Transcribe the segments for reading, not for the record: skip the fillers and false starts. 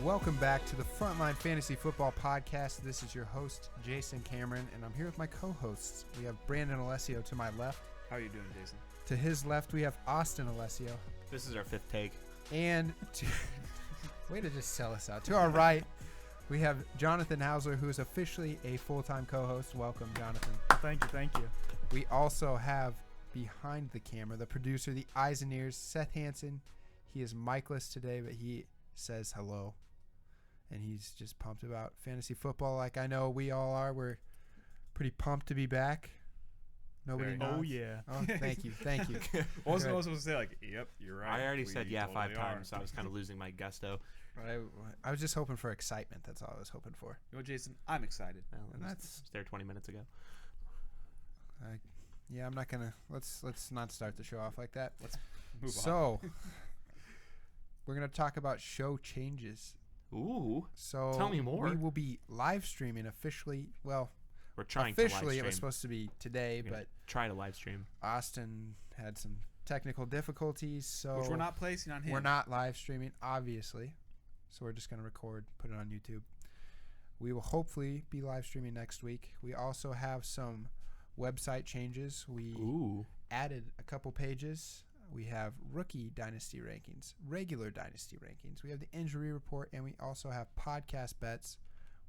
Welcome back to the Frontline Fantasy Football Podcast. This is your host, Jason Cameron, and I'm here with my co-hosts. We have Brandon Alessio to my left. How are you doing, Jason? To his left, we have Austin Alessio. This is our fifth take. And way to just sell us out. To our right, we have Jonathan Hausler, who is officially a full-time co-host. Welcome, Jonathan. Thank you. We also have behind the camera the producer, the eyes and ears, Seth Hansen. He is Mikeless today, but he says hello. And he's just pumped about fantasy football like I know we all are. We're pretty pumped to be back. Nobody knows. Oh, yeah. Oh, thank you. Wasn't supposed to say, like, yep, you're right. I already said yeah totally 5 times, so I was kind of losing my gusto. I was just hoping for excitement. That's all I was hoping for. You know, Jason, I'm excited. Well, And I that's was there 20 minutes ago. yeah. I'm not gonna. Let's not start the show off like that. Let's move on. So we're gonna talk about show changes. Ooh. So Tell me more. We will be live streaming officially. Well, We're trying to live officially stream. it was supposed to be today, We're gonna but try to live stream. Austin had some technical difficulties, so Which we're not placing on him. we're not live streaming, obviously. So we're just gonna record, put it on YouTube. We will hopefully be live streaming next week. We also have some website changes. We Ooh. added a couple pages. We have rookie dynasty rankings, regular dynasty rankings. We have the injury report, and we also have podcast bets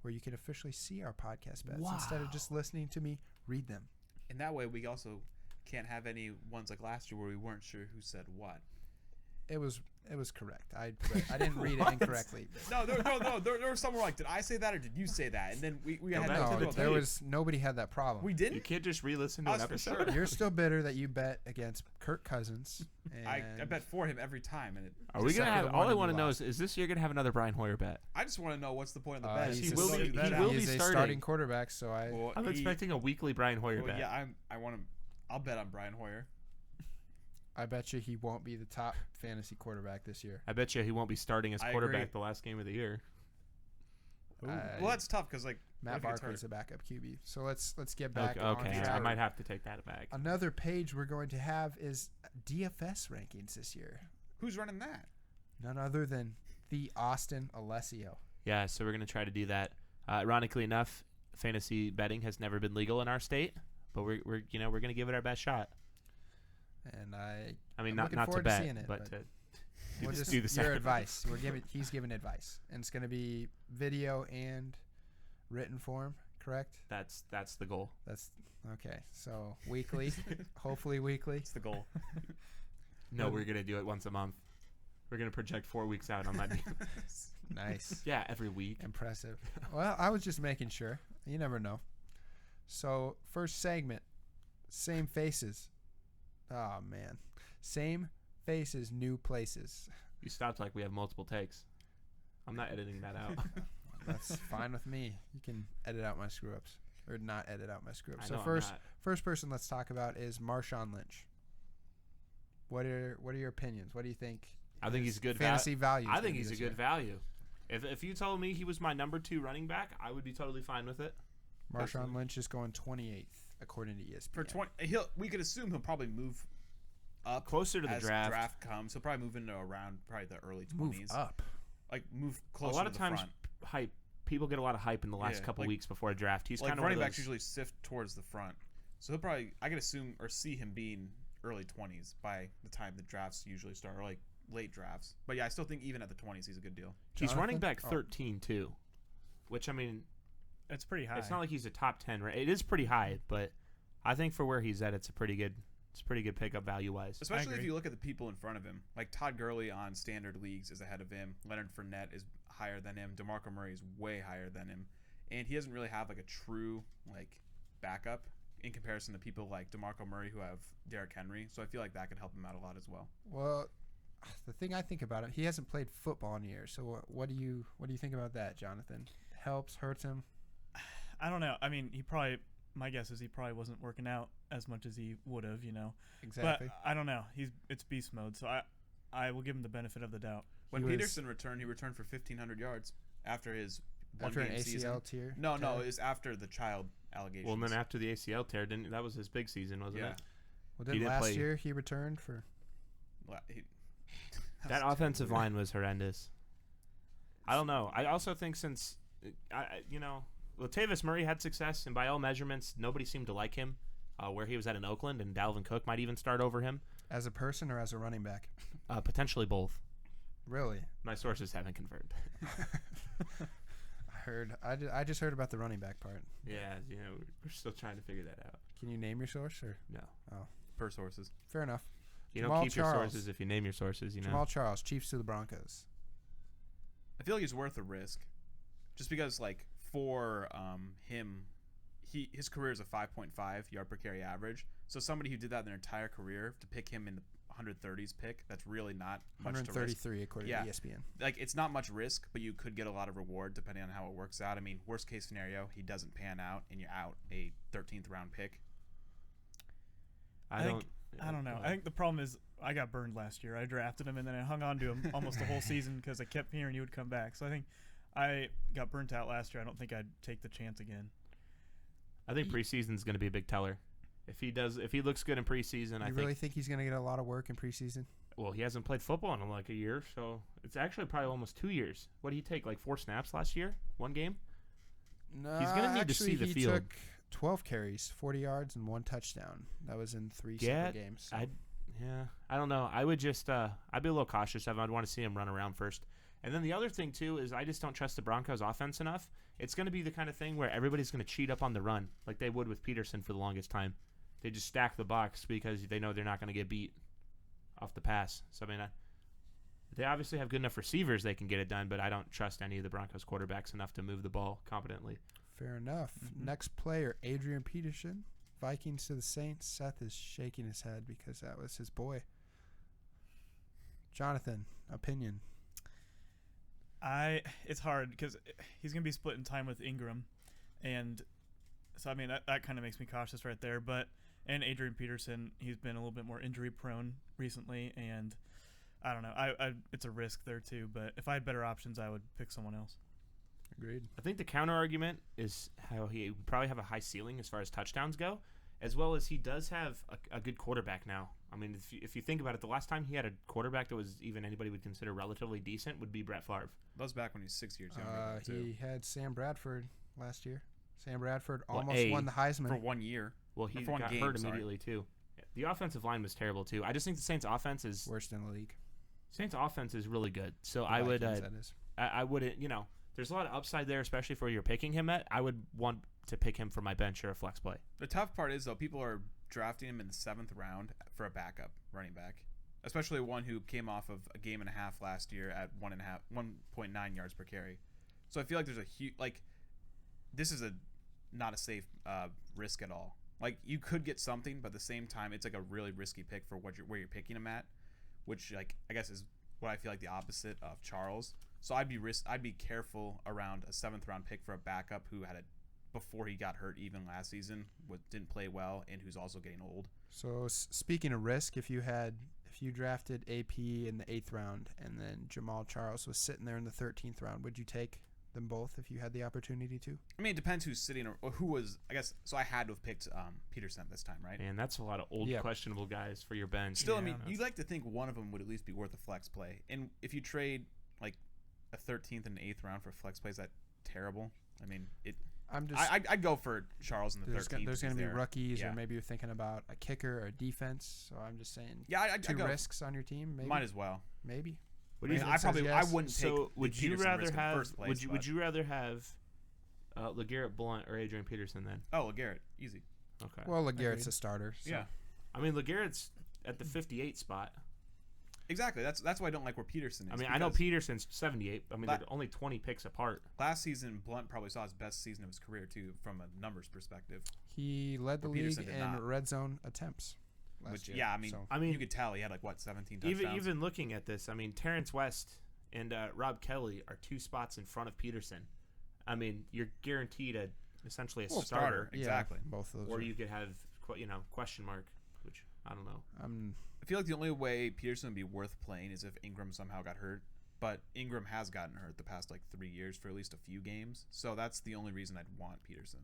where you can officially see our podcast bets instead of just listening to me read them. And that way we also can't have any ones like last year where we weren't sure who said what. It was correct. I didn't read it incorrectly. No, there was somewhere like, did I say that or did you say that? And then we had back no to the No, tape. there was nobody had that problem. We You didn't? can't just re-listen to I an was for episode. sure. You're still bitter that you bet against Kirk Cousins. And I bet for him every time. And Are we Except gonna for have? the All one I you want to know lost. is this year gonna have another Brian Hoyer bet? I just want to know what's the point of the bet. He's He will be- that he out. will he be is a starting. starting quarterback, so I Well, I'm expecting a weekly Brian Hoyer bet. Yeah, I want to. I'll bet on Brian Hoyer. bet you he won't be the top fantasy quarterback this year. I bet you he won't be starting as I quarterback agree. the last game of the year. Well, that's tough because like Matt what if he gets Barkley's hurt? a backup QB. So let's get back Okay, on okay. track. I might have to take that back. Another page we're going to have is DFS rankings this year. Who's running that? None other than the Austin Alessio. Yeah, so we're gonna try to do that. Ironically enough, fantasy betting has never been legal in our state, but we're gonna give it our best shot. And I mean, I'm not looking to forward to bet, seeing it, but but to we'll just just do the your same. advice. He's giving advice, and it's going to be video and written form. Correct? That's the goal. That's okay. So weekly, hopefully weekly. It's the goal. No, Good. we're gonna do it once a month. We're gonna project 4 weeks out on that. Nice, Yeah, every week. impressive. Well, I was just making sure. You never know. So first segment, same faces. Oh man, same faces, new places. You stopped like we have multiple takes. I'm not editing that out. That's fine with me. You can edit out my screw ups or not edit out my screw ups. I So know I'm first not. person let's talk about is Marshawn Lynch. What are your opinions? What do you think? I think he's a good fantasy value. I think he's a good value. If you told me he was my number 2 running back, I would be totally fine with it. Marshawn Lynch is going 28th according to ESPN. For 20, we could assume he'll probably move up Closer to the as draft. comes. He'll probably move into around probably the early 20s. Move up. Like move A closer lot to of the times, front. people get a lot of hype in the last Yeah, couple like- weeks before a draft. He's Like kind of running one of backs those. usually sift towards the front. So he'll probably, I could assume or see him being early 20s by the time the drafts usually start, or like late drafts. But yeah, I still think even at the 20s, he's a good deal. He's running Jonathan? back 13 too, which I mean, It's pretty high. it's not like he's a top 10. Right? It is pretty high, but I think for where he's at, it's a pretty good pickup value wise. Especially if agree. you look at the people in front of him. Like Todd Gurley on standard leagues is ahead of him. Leonard Fournette is higher than him. DeMarco Murray is way higher than him. And he doesn't really have like a true like backup in comparison to people like DeMarco Murray who have Derrick Henry. So I feel like that could help him out a lot as well. Well, the thing I think about it, he hasn't played football in years. So what do you think about that, Jonathan? Helps, hurts him? I don't know. I mean, my guess is he probably wasn't working out as much as he would have, Exactly. But I don't know. It's beast mode, so I will give him the benefit of the doubt. When He was- Peterson returned, he returned for 1,500 yards after his After an one-game ACL season. tear? No, tear? it was after the child allegations. Well, and then after the ACL tear, that was his big season, wasn't Yeah. it? Well, he didn't didn't last play- year he returned for? Well, That offensive line was horrendous. I don't know. I also think since, Latavius Murray had success, and by all measurements, nobody seemed to like him where he was at in Oakland, and Dalvin Cook might even start over him. As a person or as a running back? Potentially both. Really? My sources haven't confirmed. I just heard about the running back part. Yeah, we're still trying to figure that out. Can you name your source or no? Oh, Per sources. fair enough. You Jamal don't keep Charles. your sources if you name your sources. Jamal Charles, Chiefs to the Broncos. I feel like he's worth a risk, just because for him, his career is a 5.5 yard per carry average. So somebody who did that in their entire career, to pick him in the 130s pick, that's really not much to risk. 133 according to ESPN. It's not much risk, but you could get a lot of reward depending on how it works out. I mean, worst case scenario, he doesn't pan out and you're out a 13th round pick. I don't know. I think the problem is I got burned last year. I drafted him and then I hung on to him almost the whole season because I kept hearing he would come back. So I think I got burnt out last year. I don't think I'd take the chance again. I think preseason's going to be a big teller. If he looks good in preseason, You really think he's going to get a lot of work in preseason? Well, he hasn't played football in a year, so it's actually probably almost 2 years. What did he take, 4 snaps last year? 1 game? No, He's going to need to see the field. He took 12 carries, 40 yards, and 1 touchdown. That was in 3 separate games. So. I don't know. I would just I'd be a little cautious of him. I'd want to see him run around first. And then the other thing, too, is I just don't trust the Broncos' offense enough. It's going to be the kind of thing where everybody's going to cheat up on the run like they would with Peterson for the longest time. They just stack the box because they know they're not going to get beat off the pass. So, I mean, they obviously have good enough receivers they can get it done, but I don't trust any of the Broncos quarterbacks enough to move the ball competently. Fair enough. Mm-hmm. Next player, Adrian Peterson. Vikings to the Saints. Seth is shaking his head because that was his boy. Jonathan, opinion. It's hard because he's going to be split in time with Ingram. And so, I mean, that kind of makes me cautious right there. And Adrian Peterson, he's been a little bit more injury prone recently. And I don't know. It's a risk there too. But if I had better options, I would pick someone else. Agreed. I think the counter argument is how he would probably have a high ceiling as far as touchdowns go, as well as he does have a good quarterback now. I mean, if you think about it, the last time he had a quarterback that was even anybody would consider relatively decent would be Brett Favre. That was back when he was 6 years younger. He had Sam Bradford last year. Sam Bradford almost won the Heisman. For 1 year. Well, he got hurt immediately, too. The offensive line was terrible, too. I just think the Saints' offense is... worst in the league. Saints' offense is really good. So The I would... Vikings, that is. I wouldn't, there's a lot of upside there, especially for where you're picking him at. I would want to pick him for my bench or a flex play. The tough part is, though, people are drafting him in the 7th round for a backup running back, especially one who came off of a game and a half last year at 1.9 yards per carry. So I feel like there's a huge, this is not a safe risk at all. You could get something, but at the same time, it's a really risky pick for where you're picking him at, which I guess is what I feel like the opposite of Charles. So I'd be careful around a 7th round pick for a backup who had before he got hurt even last season, didn't play well, and who's also getting old. So speaking of risk, if you drafted AP in the 8th round and then Jamal Charles was sitting there in the 13th round, would you take them both if you had the opportunity to? I mean, it depends who's sitting or who was. I guess so. I had to have picked Peterson this time, right? And that's a lot of old questionable guys for your bench. Still, I mean, you'd like to think one of them would at least be worth a flex play. And if you trade a 13th and an 8th round for flex plays, that terrible. I mean, I'd go for Charles in the 13th. There's going to be rookies, or maybe you're thinking about a kicker or a defense. So I'm just saying, I'd go. Risks on your team. Maybe. Might as well. Maybe. I wouldn't take. So would you rather have? First place, would you rather have LeGarrette Blount or Adrian Peterson then? Oh, LeGarrette, easy. Okay. Well, LeGarrette's a starter. So. Yeah. I mean, LeGarrette's at the 58 spot. Exactly. That's why I don't like where Peterson is. I mean, I know Peterson's 78. I mean, they're only 20 picks apart. Last season, Blount probably saw his best season of his career too, from a numbers perspective. He led the league in red zone attempts. Which, year, I mean, you could tell he had 17 touchdowns. Even looking at this, I mean, Terrence West and Rob Kelly are 2 spots in front of Peterson. I mean, you're guaranteed essentially a starter. Exactly. Yeah, both of those. Or you could have question mark, which I don't know. I feel like the only way Peterson would be worth playing is if Ingram somehow got hurt. But Ingram has gotten hurt the past 3 years for at least a few games. So that's the only reason I'd want Peterson.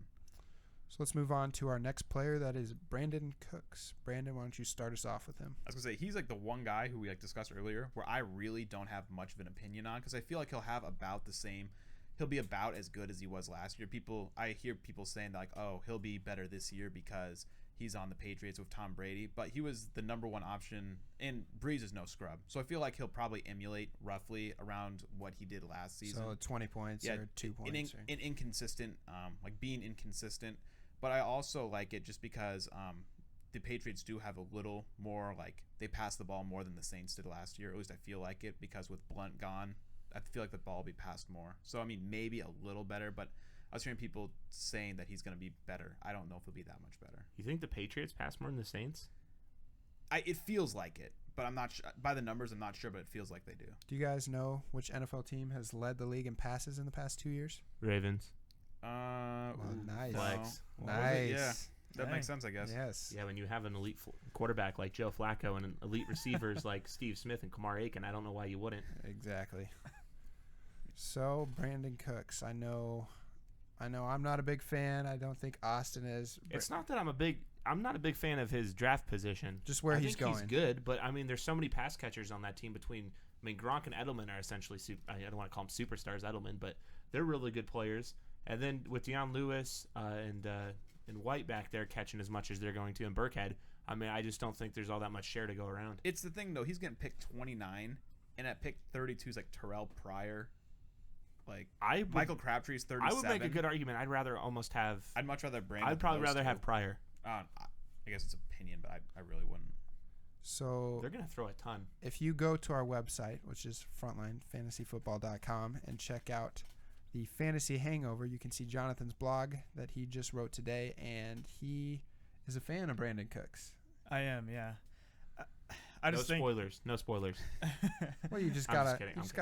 So let's move on to our next player. That is Brandon Cooks. Brandon, why don't you start us off with him? I was gonna say he's like the one guy who we like discussed earlier where I really don't have much of an opinion on, because I feel like he'll have about the same. He'll be about as good as he was last year. I hear people saying that, like, oh, he'll be better this year because he's on the Patriots with Tom Brady, but he was the number one option, and Breeze is no scrub. So I feel like he'll probably emulate roughly around what he did last season. So 20 points or 2 points. Inconsistent, like being inconsistent. But I also like it just because the Patriots do have a little more, like, they pass the ball more than the Saints did last year. At least I feel like it, because with Blunt gone, I feel like the ball will be passed more. So, I mean, maybe a little better, but I was hearing people saying that he's going to be better. I don't know if he'll be that much better. You think the Patriots pass more than the Saints? It feels like it, but I'm not sure. By the numbers, I'm not sure, but it feels like they do. Do you guys know which NFL team has led the league in passes in the past 2 years? Ravens. Nice. Flex. Nice. Yeah, that makes sense, I guess. Yes. Yeah, when you have an elite quarterback like Joe Flacco and elite receivers like Steve Smith and Kamar Aiken, I don't know why you wouldn't. Exactly. So, Brandon Cooks. I know I'm not a big fan. I don't think Austin is. It's not that I'm not a big fan of his draft position. Just where he's going. He's good, but I mean, there's so many pass catchers on that team Gronk and Edelman are essentially, I don't want to call them superstars, Edelman, but they're really good players. And then with Deion Lewis and White back there catching as much as they're going to, and Burkhead, I mean, I just don't think there's all that much share to go around. It's the thing, though. He's getting picked 29, and at pick 32 is like Terrell Pryor. Like, Michael Crabtree's 37. I would make a good argument. I'd rather almost have. I'd much rather Brandon. I'd probably rather have Pryor. I guess it's opinion, but I really wouldn't. So they're gonna throw a ton. If you go to our website, which is frontlinefantasyfootball.com, and check out the Fantasy Hangover, you can see Jonathan's blog that he just wrote today, and he is a fan of Brandon Cooks. I am, yeah. I just think No spoilers. Well, you just gotta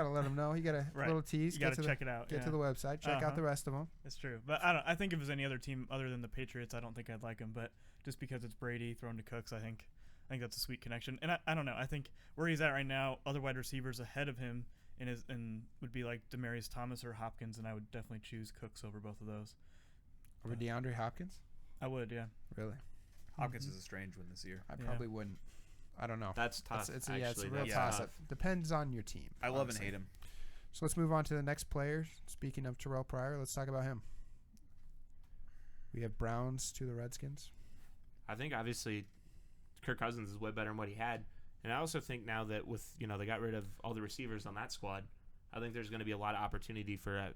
let him know. You got a little tease. You gotta check it out. Get to the website. Check out the rest of them. It's true, but I think if it was any other team other than the Patriots, I don't think I'd like him. But just because it's Brady thrown to Cooks, I think that's a sweet connection. And I don't know. I think where he's at right now, other wide receivers ahead of him and would be like Demaryius Thomas or Hopkins, and I would definitely choose Cooks over both of those. Over DeAndre Hopkins? I would, yeah. Really? Hopkins is a strange one this year. I probably wouldn't. I don't know. That's tough. It's a real toss-up. Depends on your team. I love and hate him. So let's move on to the next player. Speaking of Terrell Pryor, let's talk about him. We have Browns to the Redskins. I think obviously Kirk Cousins is way better than what he had. And I also think now that with, they got rid of all the receivers on that squad, I think there's going to be a lot of opportunity for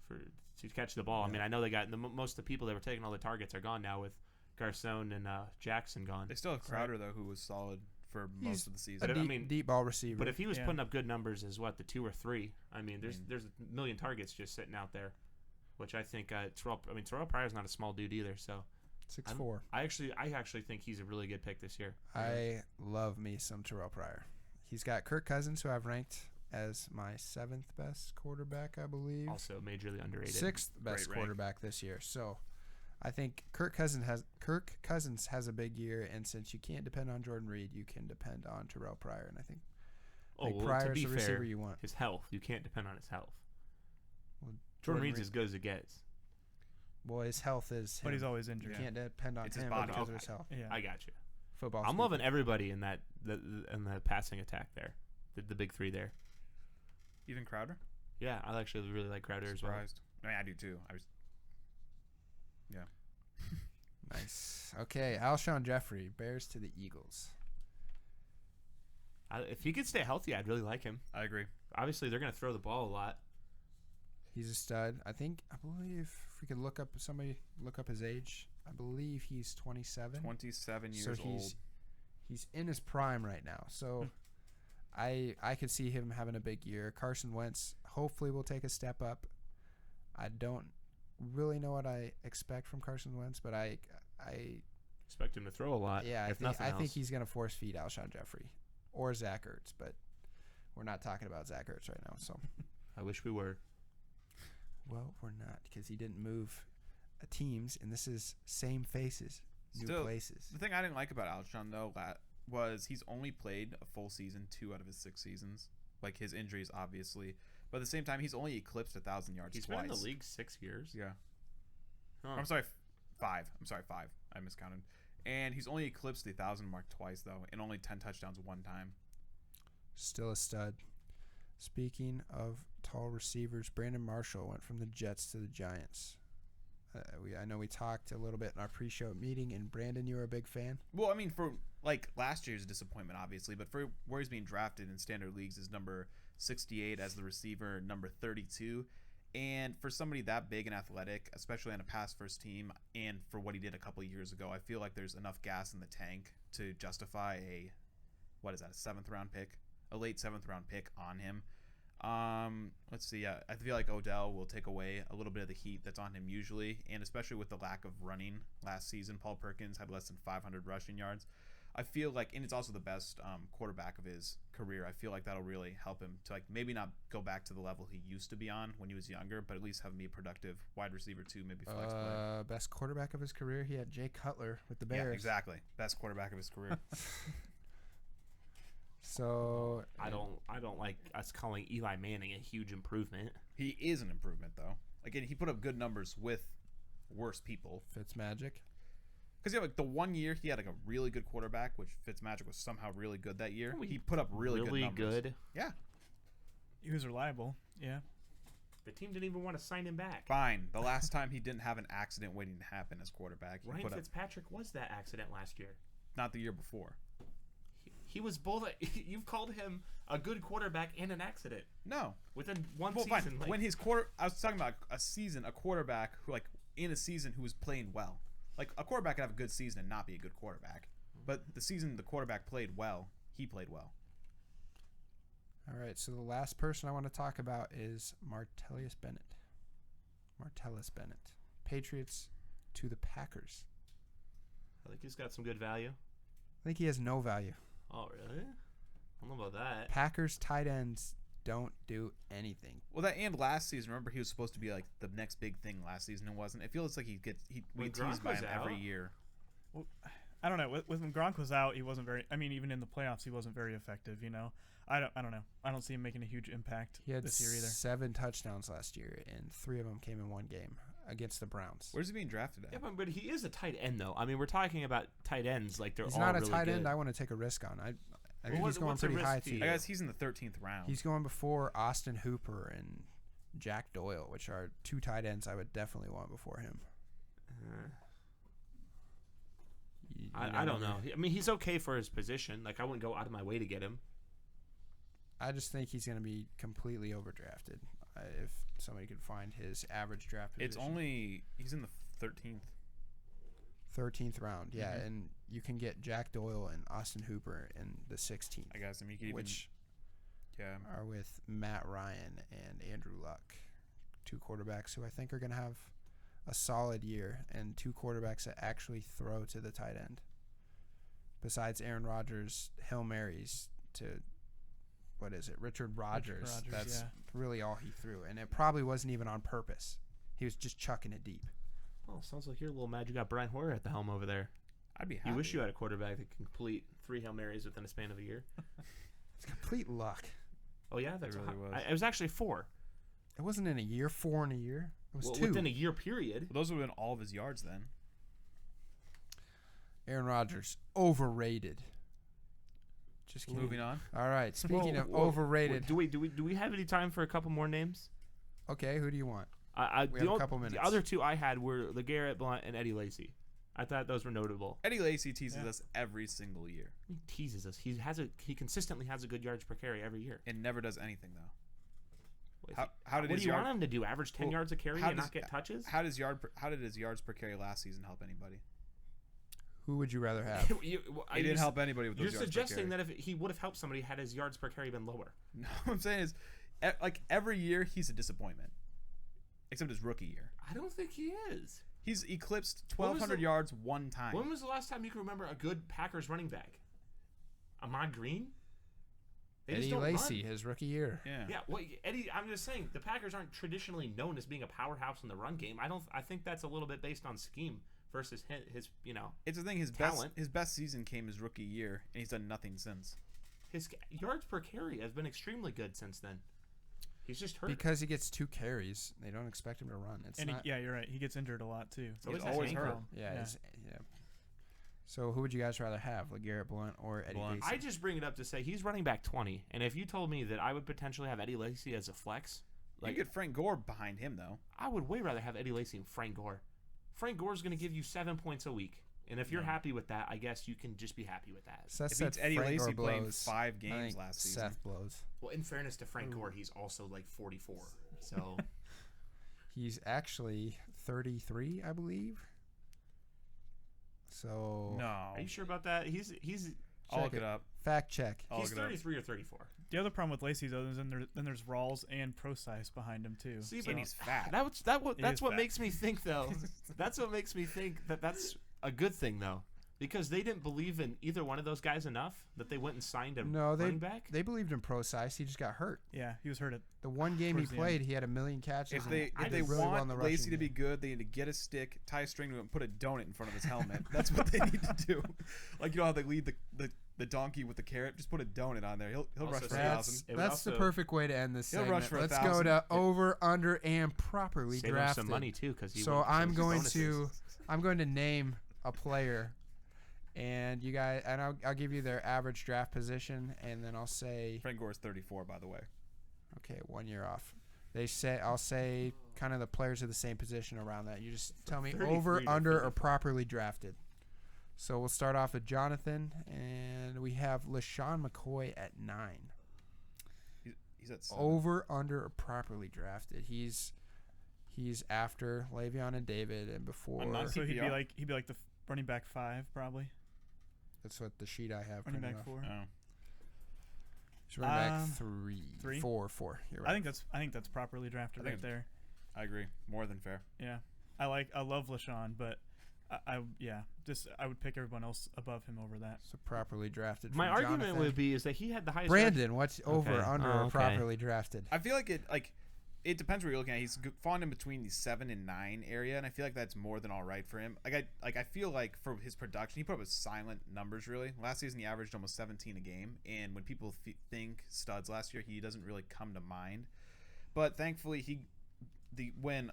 to catch the ball. Yeah. I mean, I know they got most of the people that were taking all the targets are gone now with Garcon and Jackson gone. They still have Crowder, though, who was solid for most of the season. Deep ball receiver. But if he was putting up good numbers as the 2 or 3, I mean, there's a million targets just sitting out there, which I think Terrell Pryor's not a small dude either. So 6'4". I actually think he's a really good pick this year. I love me some Terrell Pryor. He's got Kirk Cousins, who I've ranked as my 7th best quarterback, I believe. Also majorly underrated. 6th best quarterback this year. So I think Kirk Cousins has a big year, and since you can't depend on Jordan Reed, you can depend on Terrell Pryor, and I think Pryor is the receiver you want. His health, you can't depend on his health. Well, Jordan Reed's as good as it gets. Well, his health is him. But he's always injured. You can't depend on him because of his health. Yeah. I got you. Football. I'm loving everybody in that in the passing attack there, the big 3 there. Even Crowder? Yeah, I actually really like Crowder as well. I mean, I do too. Yeah. Nice. Okay, Alshon Jeffrey, Bears to the Eagles. If he could stay healthy, I'd really like him. I agree. Obviously, they're going to throw the ball a lot. He's a stud. I believe if we could look up his age, I believe he's 27. 27 years old. He's in his prime right now. So I could see him having a big year. Carson Wentz hopefully will take a step up. I don't really know what I expect from Carson Wentz, but I expect him to throw a lot. Yeah, I think he's going to force feed Alshon Jeffrey or Zach Ertz, but we're not talking about Zach Ertz right now. So I wish we were. Well, we're not, because he didn't move teams, and this is same faces, new places. The thing I didn't like about Alshon, though, was he's only played a full season 2 out of his 6 seasons. Like, his injuries, obviously. But at the same time, he's only eclipsed 1,000 yards twice. He's been in the league 6 years? Yeah. Huh. I'm sorry, 5. I'm sorry, 5. I miscounted. And he's only eclipsed the 1,000 mark twice, though, and only 10 touchdowns one time. Still a stud. Speaking of tall receivers, Brandon Marshall went from the Jets to the Giants. I know we talked a little bit in our pre-show meeting, and Brandon, you were a big fan. Well, I mean, for like last year's disappointment, obviously, but for where he's being drafted in standard leagues is number 68 as the receiver, number 32. And for somebody that big and athletic, especially on a pass-first team, and for what he did a couple of years ago, I feel like there's enough gas in the tank to justify a 7th round pick, a late 7th round pick on him. Let's see. I feel like Odell will take away a little bit of the heat that's on him usually, and especially with the lack of running last season. Paul Perkins had less than 500 rushing yards. I feel like, and it's also the best quarterback of his career. I feel like that'll really help him to, like, maybe not go back to the level he used to be on when he was younger, but at least have him be a productive wide receiver too, maybe flex play. Best quarterback of his career. He had Jay Cutler with the Bears. Yeah, exactly. Best quarterback of his career. So I don't like us calling Eli Manning a huge improvement. He is an improvement, though. Again, he put up good numbers with worse people. Fitzmagic. Because like the one year he had like a really good quarterback, which Fitzmagic was somehow really good that year. Oh, He put up really good numbers. Good. Yeah. He was reliable. Yeah. The team didn't even want to sign him back. Fine. The last time he didn't have an accident waiting to happen as quarterback. He Ryan put up, Fitzpatrick was that accident last year. not the year before. He was both. You've called him a good quarterback and an accident No. within one Well, season. fine. Like, When I was talking about a quarterback who, like, in a season who was playing well. Like, a quarterback could have a good season and not be a good quarterback. But the season the quarterback played well, he played well. All right, so the last person I want to talk about is Martellus Bennett. Patriots to the Packers. I think he's got some good value. I think he has no value. Oh, really? I don't know about that. Packers tight ends don't do anything. Well, that and last season, remember he was supposed to be like the next big thing last season and wasn't. It feels like we When teased by Gronk him was every out? year. Well, I don't know. When Gronk was out, he wasn't very. I mean, even in the playoffs, he wasn't very effective. You know, I don't know. I don't see him making a huge impact He had this year either. 7 touchdowns last year, and 3 of them came in one game against the Browns. Where's he being drafted at? Yeah, but he is a tight end, though. I mean, we're talking about tight ends like they're He's all not a really tight good. end I want to take a risk on. I think Well, he's going what's a pretty risk high to to you? I guess he's in the 13th round. He's going before Austin Hooper and Jack Doyle, which are 2 tight ends I would definitely want before him. I don't know. I mean, he's okay for his position. Like, I wouldn't go out of my way to get him. I just think he's going to be completely overdrafted if somebody could find his average draft position. He's in the 13th. 13th round, yeah, Mhm. and you can get Jack Doyle and Austin Hooper in the 16th, I guess. I mean, you could even, which yeah. are with Matt Ryan and Andrew Luck, 2 quarterbacks who I think are going to have a solid year, and 2 quarterbacks that actually throw to the tight end. Besides Aaron Rodgers' Hail Marys to, Richard Rodgers. That's yeah. really all he threw, and it probably wasn't even on purpose. He was just chucking it deep. Oh, sounds like you're a little mad you got Brian Hoyer at the helm over there. I'd be happy. You wish you had a quarterback that can complete 3 Hail Marys within a span of a year. It's complete luck. Oh, yeah? That's really was. It was actually 4. It wasn't in a year, 4 in a year. It was Well, 2. within a year period. Well, those would have been all of his yards then. Aaron Rodgers, overrated. Just kidding. Moving on. All right. Speaking of Whoa, overrated, Do we have any time for a couple more names? okay, who do you want? We have a couple minutes. The other 2 I had were LeGarrette Blount and Eddie Lacy. I thought those were notable. Eddie Lacy teases us every single year He teases us. He consistently has a good yards per carry every year. and never does anything, though. How did what his do you yard? want him to do? Average 10 Well, yards a carry how and does- not get touches? How did his yards per carry last season help anybody? Who would you rather have? He didn't help anybody with those You're yards per suggesting carry. that if he would have helped somebody had his yards per carry been lower. No, what I'm saying is, like every year he's a disappointment, except his rookie year. I don't think he is. He's eclipsed When was 1,200 yards one time. When was the last time you can remember a good Packers running back? Ahmad Green? They just Eddie don't Lacy, run. his rookie year. Yeah, well, Eddie. I'm just saying the Packers aren't traditionally known as being a powerhouse in the run game. I think that's a little bit based on scheme versus his It's the thing. His talent. his best season came his rookie year, and he's done nothing since. his yards per carry has been extremely good since then. He's just hurt. Because he gets 2 carries. They don't expect him to run. It's And not. you're right. He gets injured a lot too. So He's is that always ankle. hurt. Yeah. Yeah. Yeah. So who would you guys rather have, LeGarrette Blount or Eddie Blount. Lacy? I just bring it up to say he's running back 20, and if you told me that I would potentially have Eddie Lacy as a flex, You get Frank Gore behind him though. I would way rather have Eddie Lacy and Frank Gore. Frank Gore's going to give you 7 points a week, and if you're happy with that, I guess you can just be happy with that. Seth If said it's Eddie Frank Lacy or playing blows. 5 I games think last season. Seth blows. Well, in fairness to Frank Gore, he's also like 44, so He's actually 33, I believe. So No. are you sure about that? He's I'll check look it up. Fact check. I'll he's look it up. 33 or 34. The other problem with Lacey though is then there's Rawls and Procise behind him too. See, And he's fat. that's is what fat. makes me think though. That's what makes me think that that's a good thing though, because they didn't believe in either one of those guys enough that they went and signed a running back. They believed in Procise. He just got hurt. Yeah, he was hurt at. The one game he Towards the played, end. he had 1 million catches. If and they I if they did really well in want the Lacy rushing to be game. good, they need to get a stick, tie a string to it, and put a donut in front of his helmet. That's what they need to do. Like you know how they lead the donkey with the carrot. Just put a donut on there. He'll Also, rush for That's 1,000. It would that's the also- perfect way to end this He'll segment. rush for Let's 1,000. go to over, under, and properly Save him drafted. some money too, because So I'm going to name a player, and you guys, and I'll give you their average draft position, and then I'll say, Frank Gore is 34, by the way. okay, 1 year off. I'll say kind of the players of the same position around that. You just tell me 33 over, to under, or 34. properly drafted. So we'll start off with Jonathan, and we have LaShawn McCoy at 9. He's at 7. Over, under, or properly drafted. He's after Le'Veon and David, and before. I'm not- So he'd be PPR. like the running back 5 probably. That's what the sheet I have. Running printed back off. 4. Oh. He's running back 3? 4. You're right. I think that's properly drafted I think right there. I agree. More than fair. Yeah, I love LaShawn, but I would pick everyone else above him over that. So properly drafted. My from argument Jonathan. would be is that he had the highest. Brandon. What's over, Okay. under, Oh, or okay. properly drafted? I feel like it depends where you're looking at. He's falling in between the 7 and 9 area, and I feel like that's more than all right for him. I feel like for his production, he put up with silent numbers. Really, last season he averaged almost 17 a game, and when people think studs last year, he doesn't really come to mind. But thankfully, when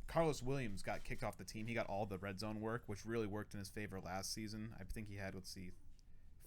Carlos Williams got kicked off the team, he got all the red zone work, which really worked in his favor last season. I think he had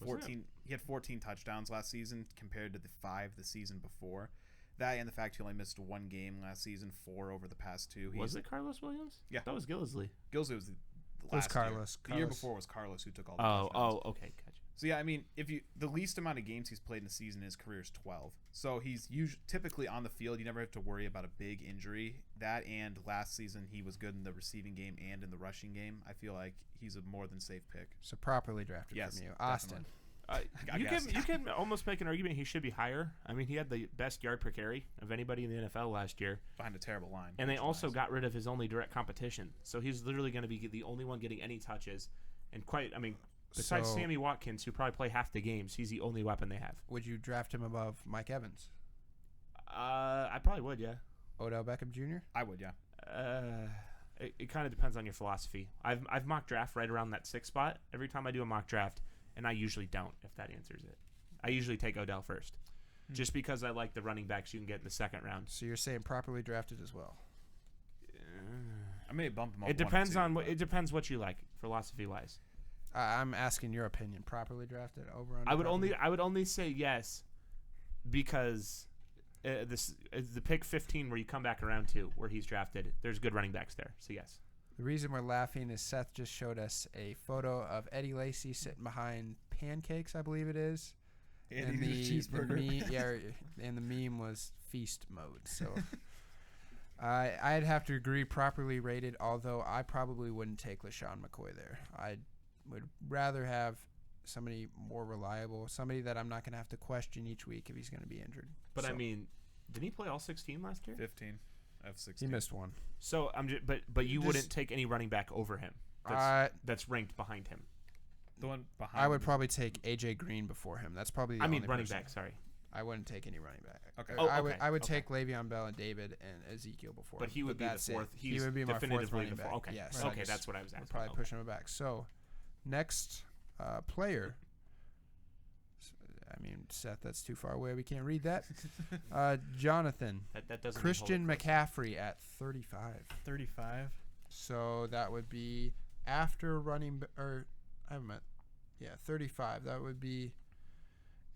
14. He had 14 touchdowns last season compared to the 5 the season before. That and the fact he only missed 1 game last season, 4 over the past 2. Was it Carlos Williams? Yeah. That was Gillisley. Gilsley was the It was last Carlos. year. The year Carlos. before was Carlos who took all the Oh, touchdowns. okay, gotcha. So yeah, I mean, the least amount of games he's played in a season in his career is 12. So he's typically on the field. You never have to worry about a big injury. That and last season he was good in the receiving game and in the rushing game. I feel like he's a more than safe pick. So properly drafted Yes, from you, definitely. Austin. I You guess. can almost make an argument he should be higher. I mean, he had the best yard per carry of anybody in the NFL last year, Behind a terrible line. and they which also lies. got rid of his only direct competition. So he's literally going to be the only one getting any touches. And besides So- Sammy Watkins, who probably play half the games, he's the only weapon they have. Would you draft him above Mike Evans, I probably would, yeah. Odell Beckham Jr.? I would, yeah. It kind of depends on your philosophy. I've mock draft right around that 6 spot every time I do a mock draft, and I usually don't, if that answers it. I usually take Odell first, just because I like the running backs you can get in the second round. So you're saying properly drafted as well? I may bump him up. It depends what you like, philosophy wise. I'm asking your opinion. Properly drafted, over, under? I would only say yes, because the pick 15 where you come back around to where he's drafted, there's good running backs there. So yes. The reason we're laughing is Seth just showed us a photo of Eddie Lacy sitting behind pancakes, I believe it is. And cheeseburger. And the meme was feast mode. So I'd have to agree, properly rated, although I probably wouldn't take LaShawn McCoy there. I would rather have somebody more reliable, somebody that I'm not going to have to question each week if he's going to be injured. But So, I mean, didn't he play all 16 last year? 15. I have 16. he missed one. So I'm just, but you Just- wouldn't take any running back over him. That's ranked behind him. The one behind I would him is- probably take AJ Green before him. That's probably the I mean, only running person. back. Sorry, I wouldn't take any running back. Okay. Oh, I would okay. take Le'Veon Bell and David and Ezekiel before but him, he would be the that's it. fourth. He He's would be my fourth definitively running the back. fourth. Okay, Yes, I okay, just that's what I was would asking. probably Okay. push him back. So next player, I mean, Seth, that's too far away. We can't read that. Jonathan. That doesn't mean Christian hold it close. McCaffrey at 35. 35. So that would be after running, or I haven't met, 35. That would be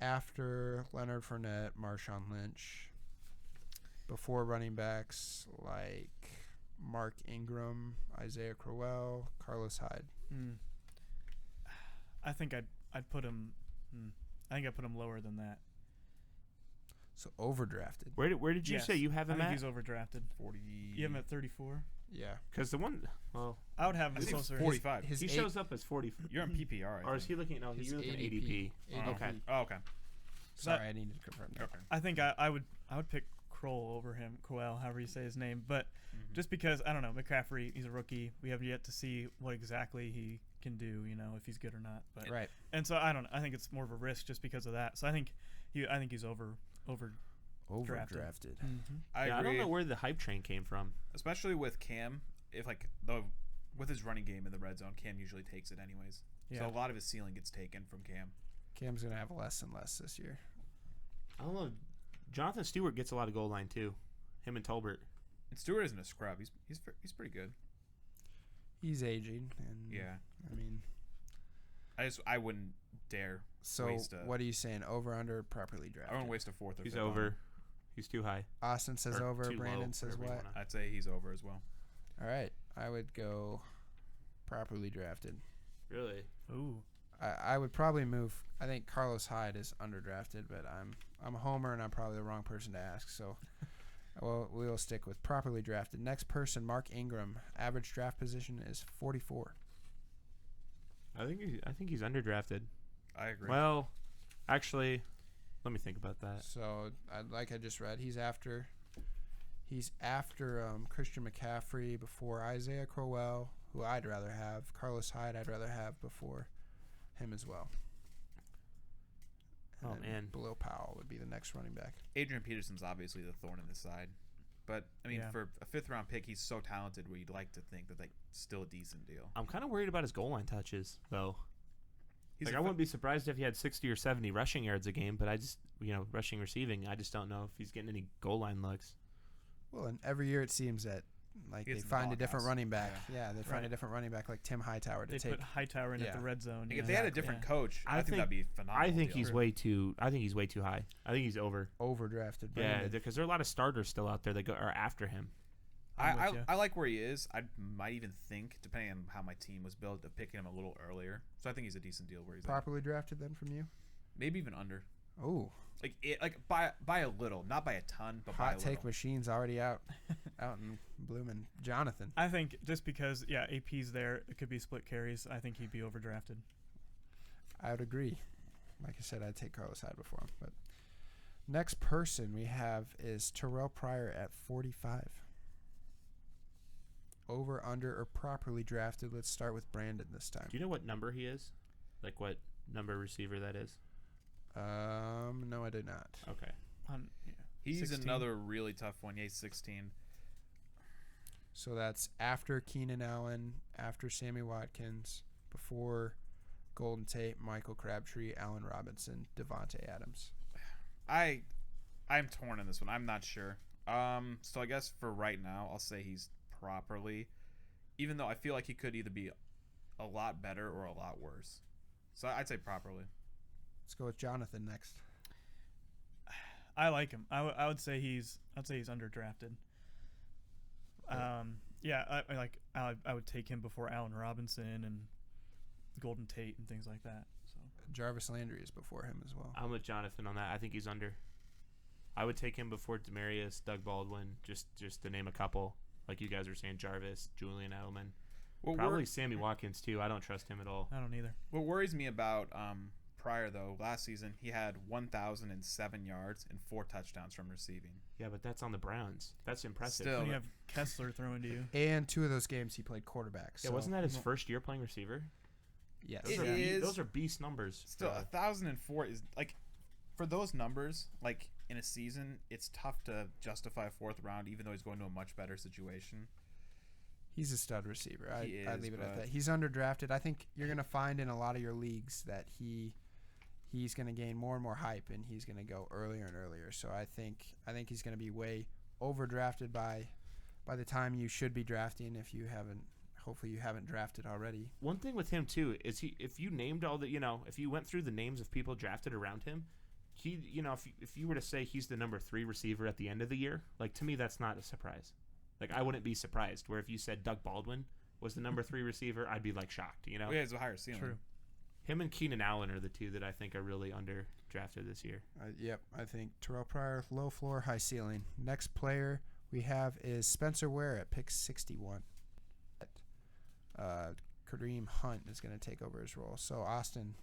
after Leonard Fournette, Marshawn Lynch, before running backs like Mark Ingram, Isaiah Crowell, Carlos Hyde. I think I'd put him. I think I'd put him lower than that. So overdrafted. Where did you Yes. say you have I him think at? he's overdrafted. 40. You have him at 34. Yeah. Because the one, well, I would have him I think closer. 45. His he eight- shows up as 40. You're on PPR. Or is he looking? No, his you're looking at ADP. ADP. Okay. Oh, okay. Sorry, I needed to confirm that. Okay. I think I would pick Kroll over him, Crowell, however you say his name. But just because I don't know, McCaffrey, he's a rookie. We have yet to see what exactly he can do. If he's good or not. But Right. and so I don't know. I think it's more of a risk just because of that. So I think he's overdrafted. Overdrafted. I agree. I don't know where the hype train came from. Especially with Cam, if with his running game in the red zone, Cam usually takes it anyways. Yeah. So a lot of his ceiling gets taken from Cam. Cam's going to have less and less this year. I don't know. Jonathan Stewart gets a lot of goal line too. Him and Tolbert. And Stewart isn't a scrub. He's pretty good. He's aging. And Yeah. I mean, I wouldn't dare so waste what are you saying? Over, under, properly I drafted? wouldn't waste a fourth or He's fifth on over. him. He's too high. Austin says Or over. too Brandon low, says whatever you what? wanna- I'd say he's over as well. All right. I would go properly drafted. Really? Ooh. I would probably move. I think Carlos Hyde is underdrafted, but I'm a homer and I'm probably the wrong person to ask. So we'll stick with properly drafted. Next person, Mark Ingram. Average draft position is 44. I think he's underdrafted. I agree. Well, actually, let me think about that. So like I just read, he's after Christian McCaffrey, before Isaiah Crowell, who I'd rather have. Carlos Hyde I'd rather have before him as well. And Oh, then man. below Powell would be the next running back. Adrian Peterson's obviously the thorn in the side. But, I mean, Yeah. for a fifth-round pick, he's so talented where you'd like to think that, still a decent deal. I'm kind of worried about his goal line touches, though. He's I wouldn't be surprised if he had 60 or 70 rushing yards a game, but I just, rushing, receiving, I just don't know if he's getting any goal line looks. Well, and every year it seems that He they gets in the find a different doghouse. running back. Yeah. Yeah, they find a Right. different running back like Tim Hightower to They take. put Hightower in at the Yeah. red zone. If they had a different coach, I think that'd be phenomenal. I think deal. he's way too high. I think he's over. Overdrafted. Yeah, Brandon. because there are a lot of starters still out there that are after him. I'm with ya. I like where he is. I might even think, depending on how my team was built, of picking him a little earlier. So I think he's a decent deal where he's at. Properly drafted then from you. Maybe even under. Oh, By a little, not by a ton, but by a hot take little. machine's already out in blooming. Jonathan. I think just because AP's there, it could be split carries. I think he'd be overdrafted. I would agree. Like I said, I'd take Carlos Hyde before him. But next person we have is Terrell Pryor at 45. Over, under, or properly drafted. Let's start with Brandon this time. Do you know what number he is? Like what number receiver that is? No, I do not. Okay. He's 16. another really tough one. Yeah, he's 16. So that's after Keenan Allen, after Sammy Watkins, before Golden Tate, Michael Crabtree, Allen Robinson, Devontae Adams. I'm torn in this one. I'm not sure. So I guess for right now, I'll say he's properly, even though I feel like he could either be a lot better or a lot worse. So I'd say properly. Let's go with Jonathan next. I like him. I would say he's underdrafted. I would take him before Allen Robinson and Golden Tate and things like that. So Jarvis Landry is before him as well. I'm with Jonathan on that. I think he's under. I would take him before Demaryius, Doug Baldwin, just to name a couple. Like you guys were saying, Jarvis, Julian Edelman. Probably Sammy Watkins, too. I don't trust him at all. I don't either. What worries me about Pryor, though, last season, he had 1,007 yards and 4 touchdowns from receiving. Yeah, but that's on the Browns. That's impressive. Still. When you have Kessler throwing to you. And 2 of those games he played quarterback. Yeah, So wasn't that his first year playing receiver? yes. It is. Those are beast numbers. Still, 1,004 is, for those numbers, in a season, it's tough to justify a 4th round, even though he's going to a much better situation. He's a stud receiver. He I'd is, leave it at but- that. He's underdrafted. I think you're going to find in a lot of your leagues that he he's going to gain more and more hype, and he's going to go earlier and earlier. So I think he's going to be way overdrafted by the time you should be drafting if you haven't. Hopefully you haven't drafted already. One thing with him too is if you named all the, if you went through the names of people drafted around him, he, if you were to say he's the number 3 receiver at the end of the year, like, to me that's not a surprise. Like, I wouldn't be surprised. Where if you said Doug Baldwin was the number 3 receiver, I'd be like shocked. Well, yeah, it's a higher ceiling. True. Him and Keenan Allen are the two that I think are really underdrafted this year. Yep, I think Terrell Pryor, low floor, high ceiling. Next player we have is Spencer Ware at pick 61. Kareem Hunt is going to take over his role. So Austin,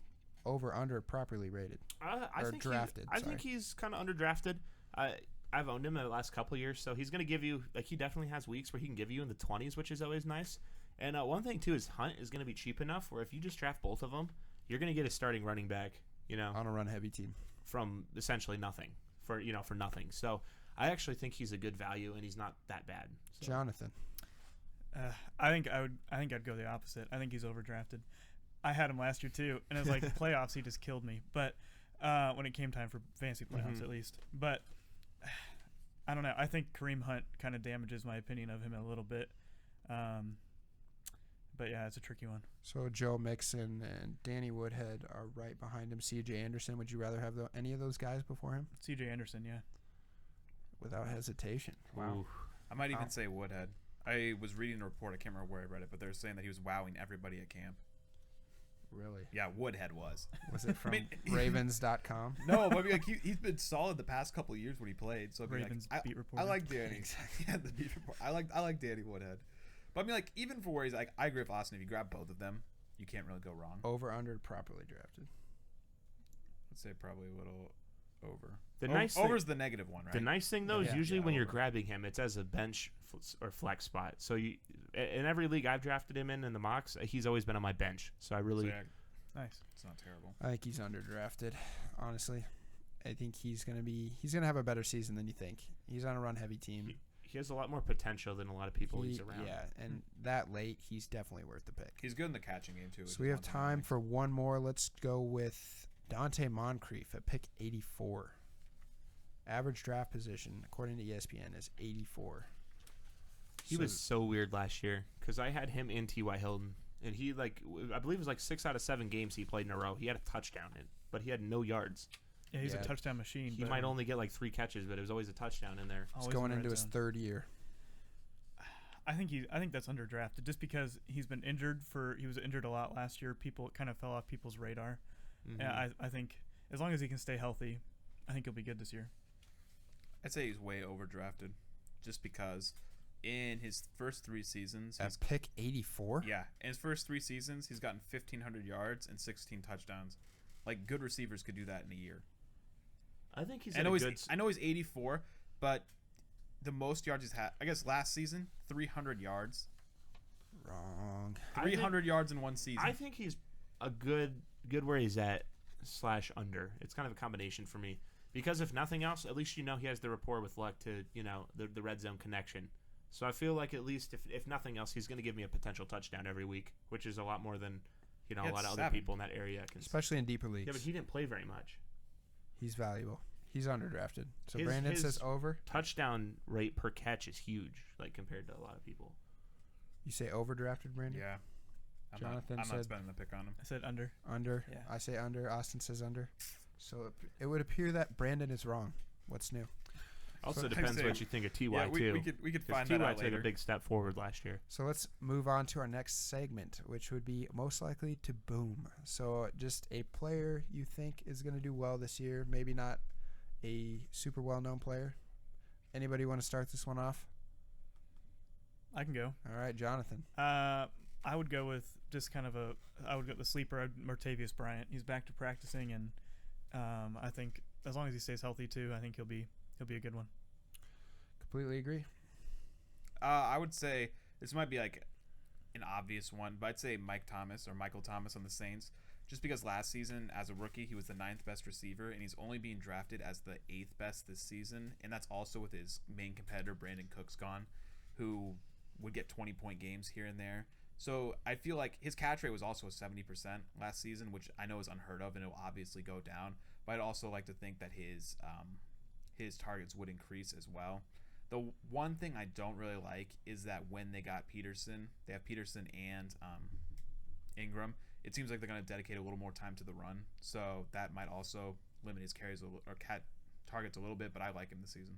over under properly rated. I think drafted. I think he's kind of underdrafted. I've owned him in the last couple of years, so he's going to give you, like, he definitely has weeks where he can give you in the 20s, which is always nice. And one thing too is Hunt is going to be cheap enough where if you just draft both of them, you're going to get a starting running back, on a run heavy team from essentially nothing for nothing. So I actually think he's a good value and he's not that bad. So. Jonathan. I think I'd go the opposite. I think he's overdrafted. I had him last year too, and it was like playoffs. He just killed me. But when it came time for fantasy playoffs, at least. But I don't know. I think Kareem Hunt kind of damages my opinion of him a little bit. But yeah, it's a tricky one. So Joe Mixon and Danny Woodhead are right behind him. C.J. Anderson. Would you rather have any of those guys before him? C.J. Anderson, yeah. Without hesitation. Wow. Ooh. I might even say Woodhead. I was reading a report. I can't remember where I read it, but they were saying that he was wowing everybody at camp. Really? Yeah, Woodhead was. Was it from Ravens.com? No, but I mean, like, he's been solid the past couple of years when he played. So Ravens beat reporter. I like Danny. Yeah, the beat report. I like Danny Woodhead. But I mean, like, even for where he's like, I agree with Austin. If you grab both of them, you can't really go wrong. Over, under, properly drafted. I'd say probably a little over. Over's the negative one, right? The nice thing though is usually when you're over. grabbing him, it's as a bench or flex spot. So in every league I've drafted him in the mocks, he's always been on my bench. So I really nice. It's not terrible. I think he's underdrafted. Honestly, I think he's gonna have a better season than you think. He's on a run heavy team. He has a lot more potential than a lot of people he's around. Yeah, and that late, he's definitely worth the pick. He's good in the catching game too. So we have time for one more. Let's go with Dante Moncrief at pick 84. Average draft position, according to ESPN, is 84. He was so weird last year because I had him in T.Y. Hilton, and he, like, I believe it was like 6 out of 7 games he played in a row. He had a touchdown in, but he had no yards. Yeah, he's a touchdown machine. He might only get like 3 catches, but it was always a touchdown in there. He's going into his 3rd year. I think that's underdrafted just because he's been injured. He was injured a lot last year. People kind of fell off people's radar. Mm-hmm. And I think as long as he can stay healthy, I think he'll be good this year. I'd say he's way overdrafted, just because in his first 3 seasons, at pick 84. Yeah, in his first 3 seasons, he's gotten 1,500 yards and 16 touchdowns. Like, good receivers could do that in a year. I think he's. I know he's 84, but the most yards he's had, I guess, last season, 300 yards. Wrong. 300 yards in one season. I think he's a good where he's at / under. It's kind of a combination for me. Because if nothing else, at least he has the rapport with Luck to, the red zone connection. So I feel like at least if nothing else, he's going to give me a potential touchdown every week, which is a lot more than, a lot of other people in that area. Especially in deeper leagues. Yeah, but he didn't play very much. He's valuable. He's underdrafted. So Brandon says over. Touchdown rate per catch is huge, like compared to a lot of people. You say overdrafted, Brandon? Yeah. I'm not spending the pick on him. I said under. Under. Yeah. I say under. Austin says under. So it would appear that Brandon is wrong. What's new? Also depends what you think of T.Y. too. We could find that out later. T.Y. took a big step forward last year. So let's move on to our next segment, which would be most likely to boom. So just a player you think is going to do well this year, maybe not a super well-known player. Anybody want to start this one off? I can go. All right, Jonathan. I would go with just kind of I would go with the sleeper, Martavius Bryant. He's back to practicing, and I think as long as he stays healthy too, I think he'll be a good one. Completely agree. I would say this might be like an obvious one, but I'd say Michael Thomas on the Saints, just because last season as a rookie he was the 9th best receiver, and he's only being drafted as the 8th best this season, and that's also with his main competitor Brandon Cooks gone, who would get 20-point games here and there. So I feel like his catch rate was also 70% last season, which I know is unheard of, and it will obviously go down. But I'd also like to think that his targets would increase as well. The one thing I don't really like is that when they got Peterson, they have Peterson and Ingram. It seems like they're going to dedicate a little more time to the run, so that might also limit his carries or targets a little bit. But I like him this season.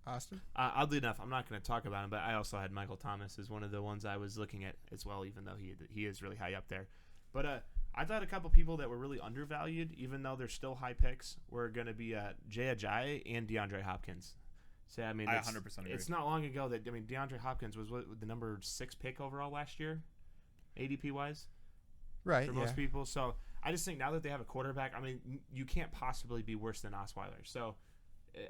Austin? Oddly enough, I'm not going to talk about him, but I also had Michael Thomas as one of the ones I was looking at as well, even though he is really high up there. But I thought a couple people that were really undervalued, even though they're still high picks, were going to be Jay Ajayi and DeAndre Hopkins. So I 100% agree. It's not long ago that DeAndre Hopkins was the number 6 pick overall last year, ADP wise, Right. for Yeah. most people. So I just think now that they have a quarterback, I mean, you can't possibly be worse than Osweiler. So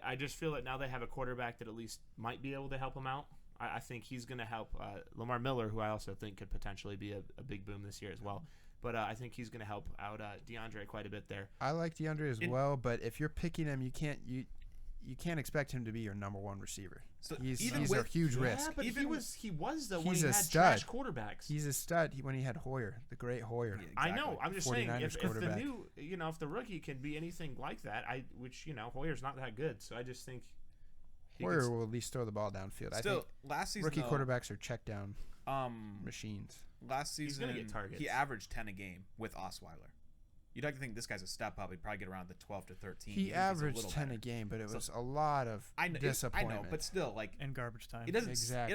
I just feel that now they have a quarterback that at least might be able to help him out. I think he's going to help Lamar Miller, who I also think could potentially be a big boom this year as well. But I think he's going to help out DeAndre quite a bit there. I like DeAndre as well, but if you're picking him, you can't expect him to be your number one receiver. So He's even a with huge Yeah, risk. but Even he was though when he's he a had stud. trash quarterbacks. He's a stud when he had Hoyer, the great Hoyer. Yeah, I exactly. know. I'm just saying, 49ers if the quarterback. new, if the rookie can be anything like that, which Hoyer's not that good, so I just think he Hoyer could- will at least throw the ball downfield. I Still, think last season rookie though, quarterbacks are check down Um, machines. last He's season gonna get targets. he averaged 10 a game with Osweiler. You'd like to think this guy's a step up. He'd probably get around the 12 to 13. He He's a averaged little 10 better. a game, but it So- was a lot of I know, disappointment. but still, like And garbage time. it doesn't. Exactly.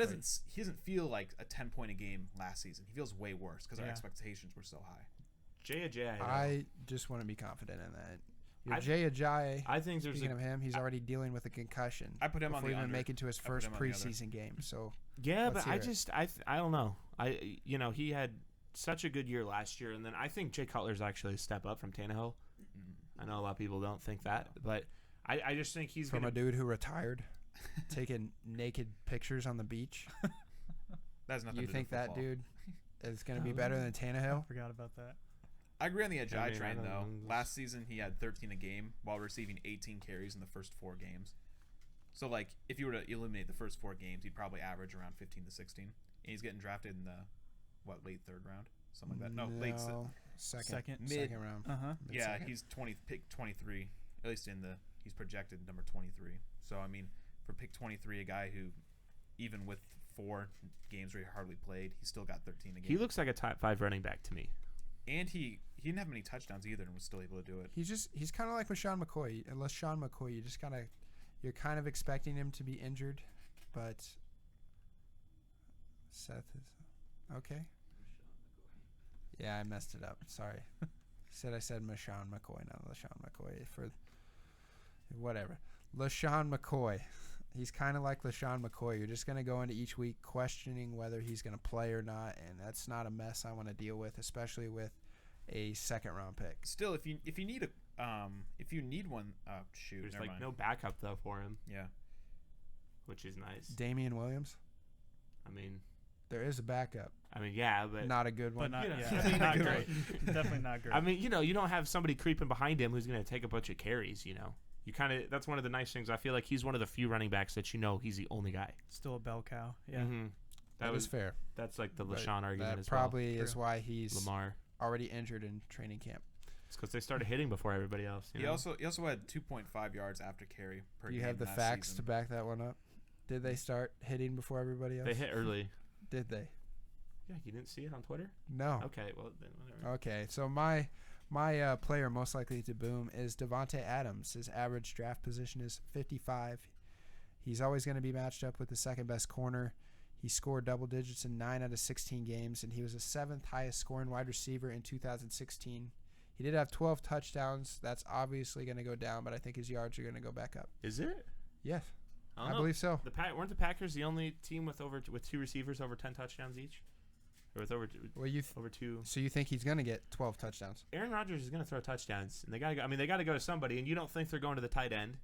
He doesn't feel like a 10-point a game last season. He feels way worse because our Yeah. expectations were so high. Jay Ajayi, though, I just want to be confident in that. Your I- Jay Ajayi, I think there's speaking of him, he's already dealing with a concussion. I put him on before the even under. making to his I put first him on the under. preseason game. So yeah, Let's but I hear it. just I don't know. He had such a good year last year, and then I think Jay Cutler's actually a step up from Tannehill. I know a lot of people don't think that, but I just think he's from gonna. a dude who retired, taking naked pictures on the beach, That has nothing you to think do with that football. dude is going to be better than I Tannehill? forgot about that. I agree on the Ajayi I mean, I train don't though. know. Last season he had 13 a game while receiving 18 carries in the first 4 games. So like if you were to eliminate the first 4 games, he'd probably average around 15 to 16. And he's getting drafted in the late 3rd round, something like that. No, late second Mid- round. Uh-huh. Yeah, Mid-second. he's pick 23. At least he's projected number 23. So I mean, for pick 23, a guy who even with 4 games where he hardly played, he still got 13 a game. He looks like a top 5 running back to me. and he didn't have many touchdowns either, and was still able to do it. He's kind of like with Sean McCoy. Unless Sean McCoy, you're kind of expecting him to be injured, but Seth is okay. Yeah, I messed it up. Sorry. I said LaShawn McCoy, not LaShawn McCoy. For whatever. LaShawn McCoy. He's kind of like LaShawn McCoy. You're just going to go into each week questioning whether he's going to play or not, and that's not a mess I want to deal with, especially with a 2nd round pick. Still, if you need one, shoot, There's never like mind. no backup though for him, Yeah, which is nice. Damian Williams. I mean, There is a backup. yeah, but Not a good But one. not, You know, yeah, I mean, not like, great. Definitely not great. I mean, you don't have somebody creeping behind him who's going to take a bunch of carries. You kind of that's one of the nice things. I feel like he's one of the few running backs that he's the only guy. Still a bell cow. Yeah. Mm-hmm. That is fair. That's like the But LaShawn argument that as probably True. is why he's well. Lamar. already injured in training camp. It's because they started hitting before everybody else. he also had 2.5 yards after carry per Do you game have the last facts season. to back that one up? Did they start hitting before everybody else? they hit early. Did they? Yeah, you didn't see it on Twitter? No. Okay, well then whatever. Okay, so my player most likely to boom is Devontae Adams. His average draft position is 55. He's always going to be matched up with the second best corner. He scored double digits in 9 out of 16 games, and he was the 7th highest scoring wide receiver in 2016. He did have 12 touchdowns. That's obviously going to go down, but I think his yards are going to go back up. Is it? Yes, I, don't I know. believe so. Weren't the Packers the only team with 2 receivers over 10 touchdowns each, or with over Well, over 2? so you think he's going to get 12 touchdowns? Aaron Rodgers is going to throw touchdowns, and they got to go. I mean, they got to go to somebody, and you don't think they're going to the tight end?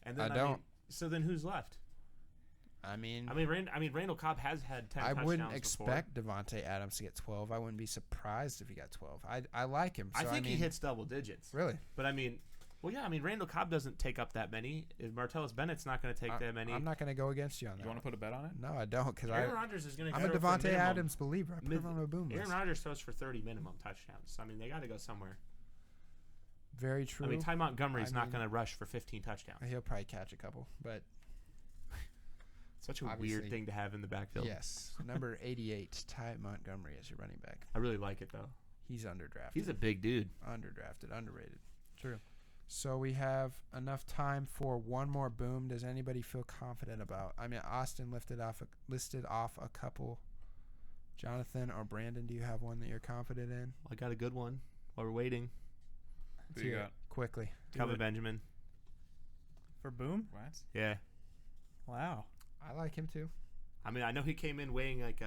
And then I don't. So then who's left? I mean, Randall Cobb has had 10 I touchdowns wouldn't before. expect Devontae Adams to get 12. I wouldn't be surprised if he got 12. I like him. So I think he mean, hits double digits. Really? But I mean, Well, yeah, I mean, Randall Cobb doesn't take up that many. Martellus Bennett's not going to take that many. I'm not going to go against you on that. You want to put a bet on it? No, I don't, because Aaron Rodgers is going to. I'm a Devontae Adams believer. I put him on my boom list. Aaron Rodgers throws for 30 minimum touchdowns. I mean, they got to go somewhere. Very true. I mean, Ty Montgomery's not going to rush for 15 touchdowns. He'll probably catch a couple, but such a weird thing to have in the backfield. Yes, number 88, Ty Montgomery as your running back. I really like it though. He's underdrafted. He's a big dude. Underdrafted, underrated. True. So we have enough time for one more boom. Does anybody feel confident about? I mean, Austin listed off a couple. Jonathan or Brandon, do you have one that you're confident in? I got a good one while we're waiting. Who you got? Quickly. Calvin Benjamin. For boom? What? Yeah. Wow. I like him too. I mean, I know he came in weighing like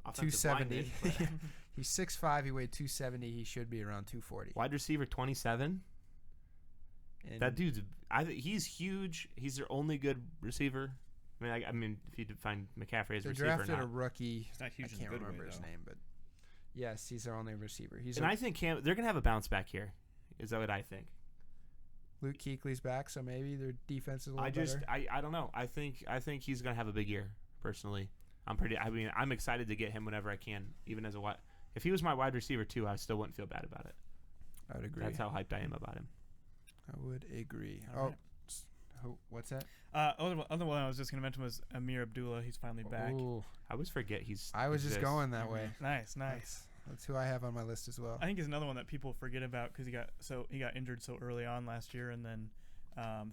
offensive 270. lineman, He's 6'5". He weighed 270. He should be around 240. wide receiver 27. And That dude's he's huge. He's their only good receiver. I mean, if you define McCaffrey as they receiver or drafted not. a rookie. He's not huge I in can't a good remember way, his though. name, but yes, he's their only receiver. And I think they're going to have a bounce back here. Is that what I think? Luke Kuechly's back, so maybe their defense is a little better. I don't know. I think he's going to have a big year, personally. I'm excited to get him whenever I can, even as a wide. If he was my wide receiver too, I still wouldn't feel bad about it. I would agree. That's how hyped I am about him. I would agree. All right. What's that? Other one I was just going to mention was Amir Abdullah. He's finally back. Ooh, I always forget he's. I was just exists. going that way. Nice. That's who I have on my list as well. I think he's another one that people forget about because he got injured so early on last year, and then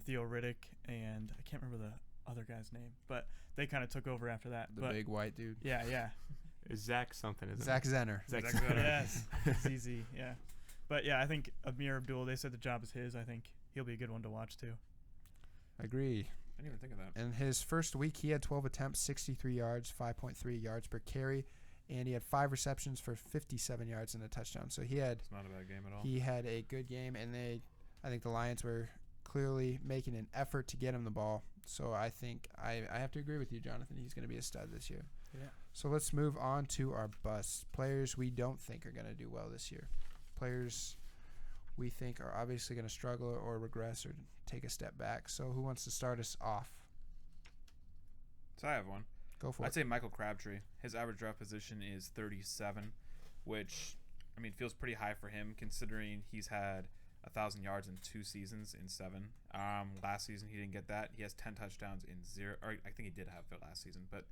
Theo Riddick and I can't remember the other guy's name, but they kind of took over after that. The big white dude. Yeah. Is Zach something? Isn't Zach Zenner. Zach Zenner. Yes. ZZ. Yeah. But yeah, I think Amir Abdullah. They said the job is his. I think he'll be a good one to watch too. Agree. I didn't even think of that. In his first week, he had 12 attempts, 63 yards, 5.3 yards per carry, and he had 5 receptions for 57 yards and a touchdown. So he had It's not a bad game at all. he had a good game, and I think the Lions were clearly making an effort to get him the ball. So I think I have to agree with you, Jonathan. He's going to be a stud this year. Yeah. So let's move on to our busts. Players we don't think are going to do well this year. Players we think are obviously going to struggle or regress or take a step back. So who wants to start us off? So I have one. Go for I'd it. say Michael Crabtree. His average draft position is 37, which, I mean, feels pretty high for him considering he's had 1,000 yards in 2 seasons in 7. Last season he didn't get that. He has 10 touchdowns in 0. Or I think he did have it last season, but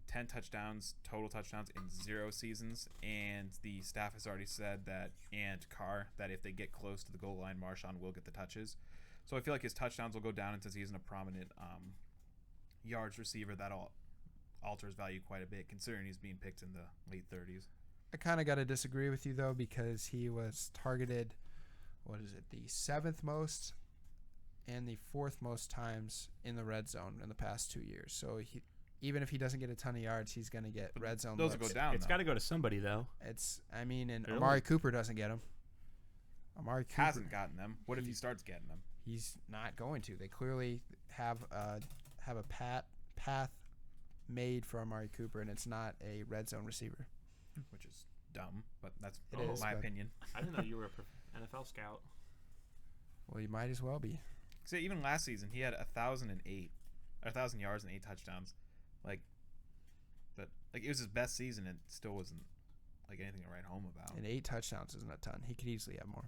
10 touchdowns, total touchdowns in 0 seasons. And the staff has already said that, and Carr, that if they get close to the goal line, Marshawn will get the touches. So I feel like his touchdowns will go down, and since he isn't a prominent yards receiver, that'll alter his value quite a bit, considering he's being picked in the late 30s. I kind of got to disagree with you, though, because he was targeted, the 7th most and the 4th most times in the red zone in the past 2 years. So even if he doesn't get a ton of yards, he's going to get red zone Those will looks. go down. It's got to go to somebody though. And Really? Amari Cooper doesn't get them. Amari Cooper Hasn't gotten them. What if he starts getting them? He's not going to. They clearly have a path made for Amari Cooper, and it's not a red zone receiver. Which is dumb, but that's It is, my but- opinion. I didn't know you were a NFL scout. Well, you might as well be. So even last season, he had 1,000 yards and 8 touchdowns. It was his best season, and it still wasn't like anything to write home about. And 8 touchdowns isn't a ton. He could easily have more.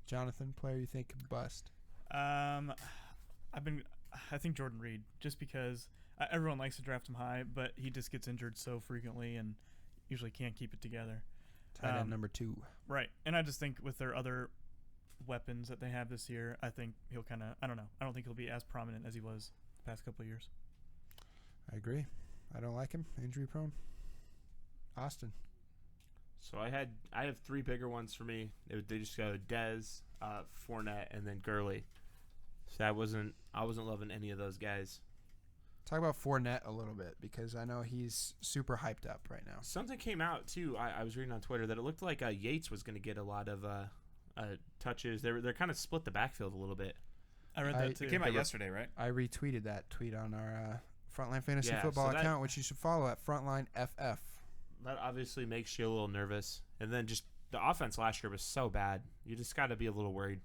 Jonathan, player you think could bust? I think Jordan Reed, just because everyone likes to draft him high, but he just gets injured so frequently and usually can't keep it together. Tight end number 2. Right. And I just think with their other weapons that they have this year, I think he'll kind of, I don't know. I don't think he'll be as prominent as he was the past couple of years. I agree. I don't like him. Injury prone. Austin. So I have 3 bigger ones for me. They just go Dez, Fournette, and then Gurley. So I wasn't loving any of those guys. Talk about Fournette a little bit, because I know he's super hyped up right now. Something came out too. I was reading on Twitter that it looked like Yates was going to get a lot of touches. They're kind of split the backfield a little bit. I read that too. It came out yesterday, right? I retweeted that tweet on our Frontline Fantasy Yeah, Football so that- account, which you should follow at Frontline FF. That obviously makes you a little nervous. And then just the offense last year was so bad. You just got to be a little worried.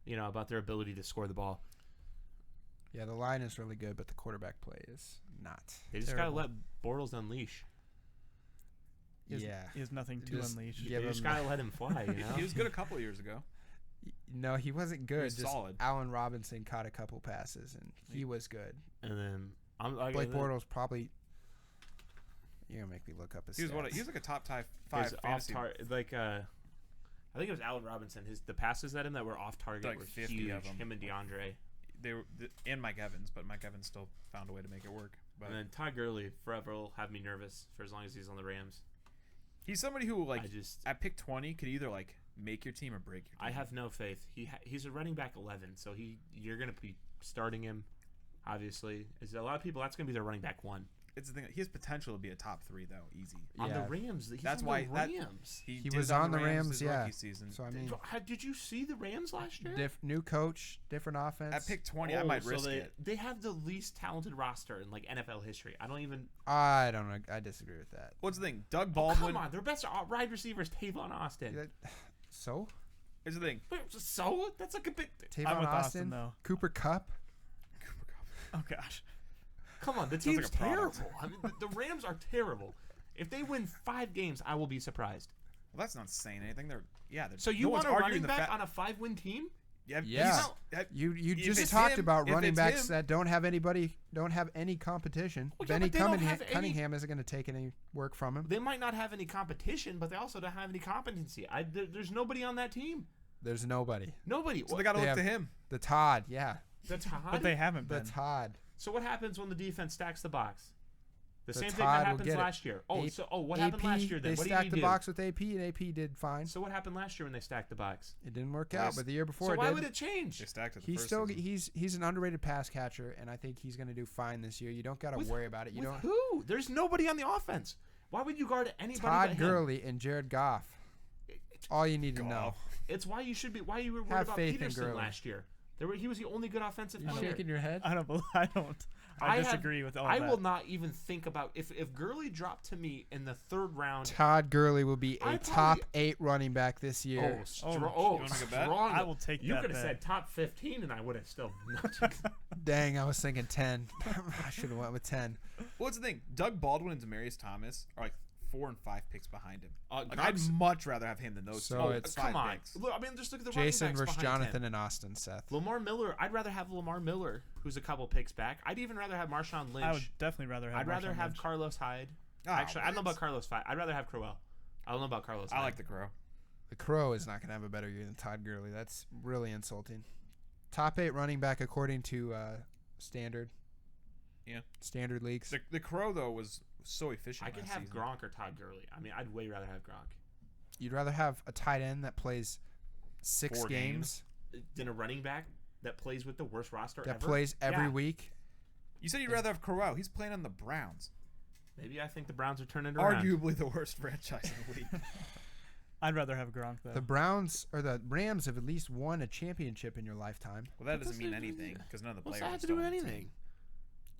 about their ability to score the ball. Yeah, the line is really good, but the quarterback play is not. They just got to let Bortles unleash. He has nothing to unleash. You just got to let him fly, He was good a couple of years ago. No, he wasn't good. He was just solid. Allen Robinson caught a couple passes, and he was good. And then Blake Bortles probably. You're gonna make me look up his. He was stats. he was like a top 5 fantasy. I think it was Allen Robinson. The passes at him that were off target Like were 50 huge. of them. Him and DeAndre. They were and Mike Evans, but Mike Evans still found a way to make it work. But And then Todd Gurley forever will have me nervous for as long as he's on the Rams. he's somebody who like I just at pick 20 could either like make your team or break your team. I have no faith. He's a running back 11, so you're gonna be starting him. Obviously, is a lot of people. That's gonna be their running back 1. It's the thing. He has potential to be a top 3 though, easy. On the Yeah. Rams. He's That's on why the that- Rams. He was on the Rams, his yeah. rookie season. So I mean, Did you see the Rams last year? new coach, different offense. At pick 20, I might risk it. They have the least talented roster in like NFL history. I don't even. I don't know. I disagree with that. What's the thing? Doug Oh, Baldwin. come on, their best wide receiver is Tavon Austin. So Here's the thing. So that's like a big. Tavon I'm with Austin, though. Cooper Kupp. Oh gosh. Come on, the Sounds like team's a product. terrible. I mean, the Rams are terrible. If they win 5 games, I will be surprised. Well, that's not saying anything. They're So you no one's want a arguing running the back fact- on a 5-win team? Yeah. Yeah. You If just it's talked him- about if running it's backs him- that don't have any competition. Well, yeah, Benny but they don't have any- Cunningham isn't going to take any work from him. They might not have any competition, but they also don't have any competency. There's nobody on that team. There's nobody. Nobody. So they got to They look to have- him. The Todd, yeah, The Todd. But they haven't the been. Todd. So what happens when the defense stacks the box? The The same thing Todd that will happens get it. last year. What AP, happened last year then? They What did stacked he the do? box with AP, and AP did fine. So what happened last year when they stacked the box? It didn't work Well, out, but the year before So it why did. would it change? They stacked it. He's still he's an underrated pass catcher, and I think he's going to do fine this year. You don't got to With- worry about it. You With don't. who? There's nobody on the offense. Why would you guard anybody Todd but him? Gurley and Jared Goff. All you need to know. It's why you should be. Why you were worried Have about faith in Peterson Gurley. last year. He was the only good offensive You're player. shaking your head. I don't. I disagree with all I that. will not even think about if Gurley dropped to me in the 3rd round. Todd Gurley will be I a probably- top 8 running back this year. Oh, you wanna make a bet? strong. I will take You that could have bet. said top 15, and I would have still. Dang, I was thinking 10. I should have went with 10. What's the thing? Doug Baldwin and Demaryius Thomas are like 4 and 5 picks behind him. Like, I'd Doug's- much rather have him than those So two. it's- Five Come on. picks. Look, I mean, just look at the Jason running backs versus behind Jonathan him. and Austin, Seth. Lamar Miller. I'd rather have Lamar Miller, who's a couple picks back. I'd even rather have Marshawn Lynch. I would definitely rather have. I'd rather Marshawn have Lynch. Carlos Hyde. Oh, Actually, I don't know what? about Carlos Hyde. I'd rather have Crowell. I don't know about Carlos Hyde. I like the Crow. The Crow is not going to have a better year than Todd Gurley. That's really insulting. Top 8 running back according to standard. Yeah. Standard leagues. The Crow though was so efficient. I could last have season. Gronk or Todd Gurley. I mean, I'd way rather have Gronk You'd rather have a tight end that plays 6 4 games, than a running back that plays with the worst roster that ever. plays every Yeah. week. You said you'd rather have Crowell. He's playing on the Browns. Maybe I think the Browns are turning it around. Arguably the worst franchise in the league. I'd rather have Gronk though. The Browns or the Rams have at least won a championship in your lifetime. Well, that What doesn't does mean it- anything because none of the What's players that have to are do with still on the anything? team.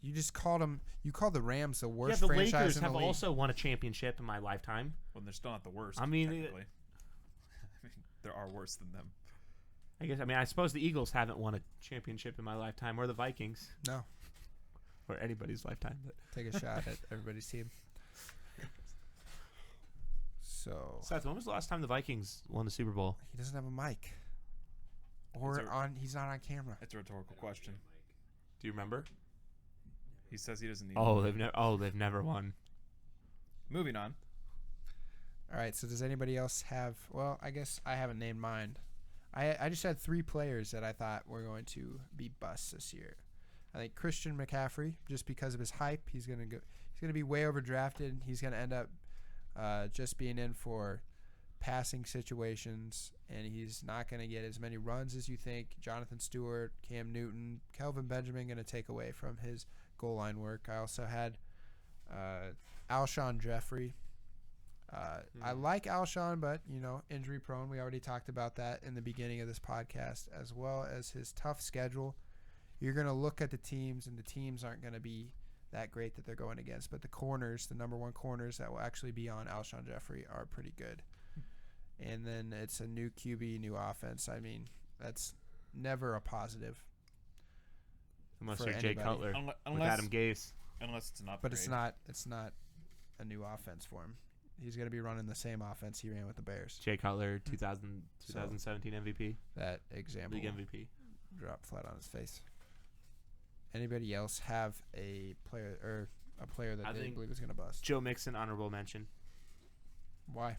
You just called them. You called the Rams the Yeah, worst the franchise Lakers in the have league. also won a championship in my lifetime. Well, they're still not the worst. I mean, technically. I mean, there are worse than them. I suppose the Eagles haven't won a championship in my lifetime, or the Vikings, No, or anybody's lifetime. But take a shot at everybody's team. So Seth, when was the last time the Vikings won the Super Bowl? he doesn't have a mic, or he's not on camera. It's a rhetorical question. Do you remember? He says he doesn't need. They've never won. Moving on. All right. So does anybody else have? Well, I guess I haven't named mine. I just had 3 players that I thought were going to be busts this year. I think Christian McCaffrey, just because of his hype, he's gonna be way overdrafted. He's gonna end up just being in for passing situations, and he's not gonna get as many runs as you think. Jonathan Stewart, Cam Newton, Kelvin Benjamin gonna take away from his goal line work. I also had Alshon Jeffrey. I like Alshon, but injury prone. We already talked about that in the beginning of this podcast, as well as his tough schedule. You're going to look at the teams, and the teams aren't going to be that great that they're going against. But the corners, the number 1 corners that will actually be on Alshon Jeffrey are pretty good. And then it's a new QB, new offense. I mean, that's never a positive. Unless for you're Jay anybody. Cutler with Unless Adam Gase. it's an upgrade. But it's not a new offense for him. He's going to be running the same offense he ran with the Bears. Jay Cutler, 2017 MVP, That example league MVP. dropped flat on his face. Anybody else have a player that I they think believe is going to bust? Joe Mixon, honorable mention. Why?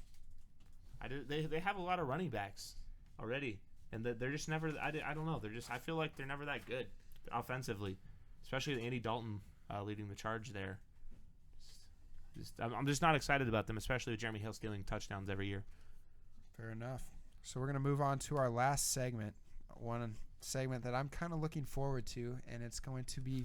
They have a lot of running backs already, and they're just never. I don't know. I feel like they're never that good offensively, especially with Andy Dalton leading the charge there. I'm just not excited about them, especially with Jeremy Hill stealing touchdowns every year. Fair enough. So we're going to move on to our last segment, one segment that I'm kind of looking forward to, and it's going to be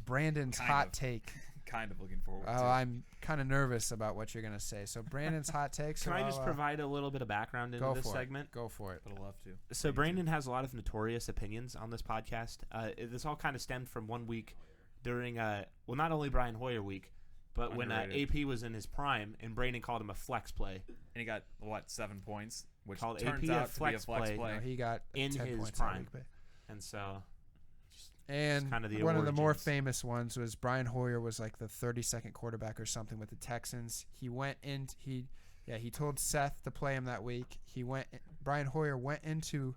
Brandon's hot take. Kind of looking forward to. I'm kind of nervous about what you're going to say. So Brandon's hot take. Can I just provide a little bit of background into this segment? Go for it. But I'd love to. So Brandon has a lot of notorious opinions on this podcast. This all kind of stemmed from one week during, not only Brian Hoyer week, but Underrated. when AP was in his prime, and Brandon called him a flex play. And he got, 7 points? Which Called turns AP a out to be a flex flex play. play. No, he got In 10 his points prime. that week, And so, and kind of the one of the more origins. famous ones was Brian Hoyer was like the 32nd quarterback or something with the Texans. He went in. He told Seth to play him that week. Brian Hoyer went into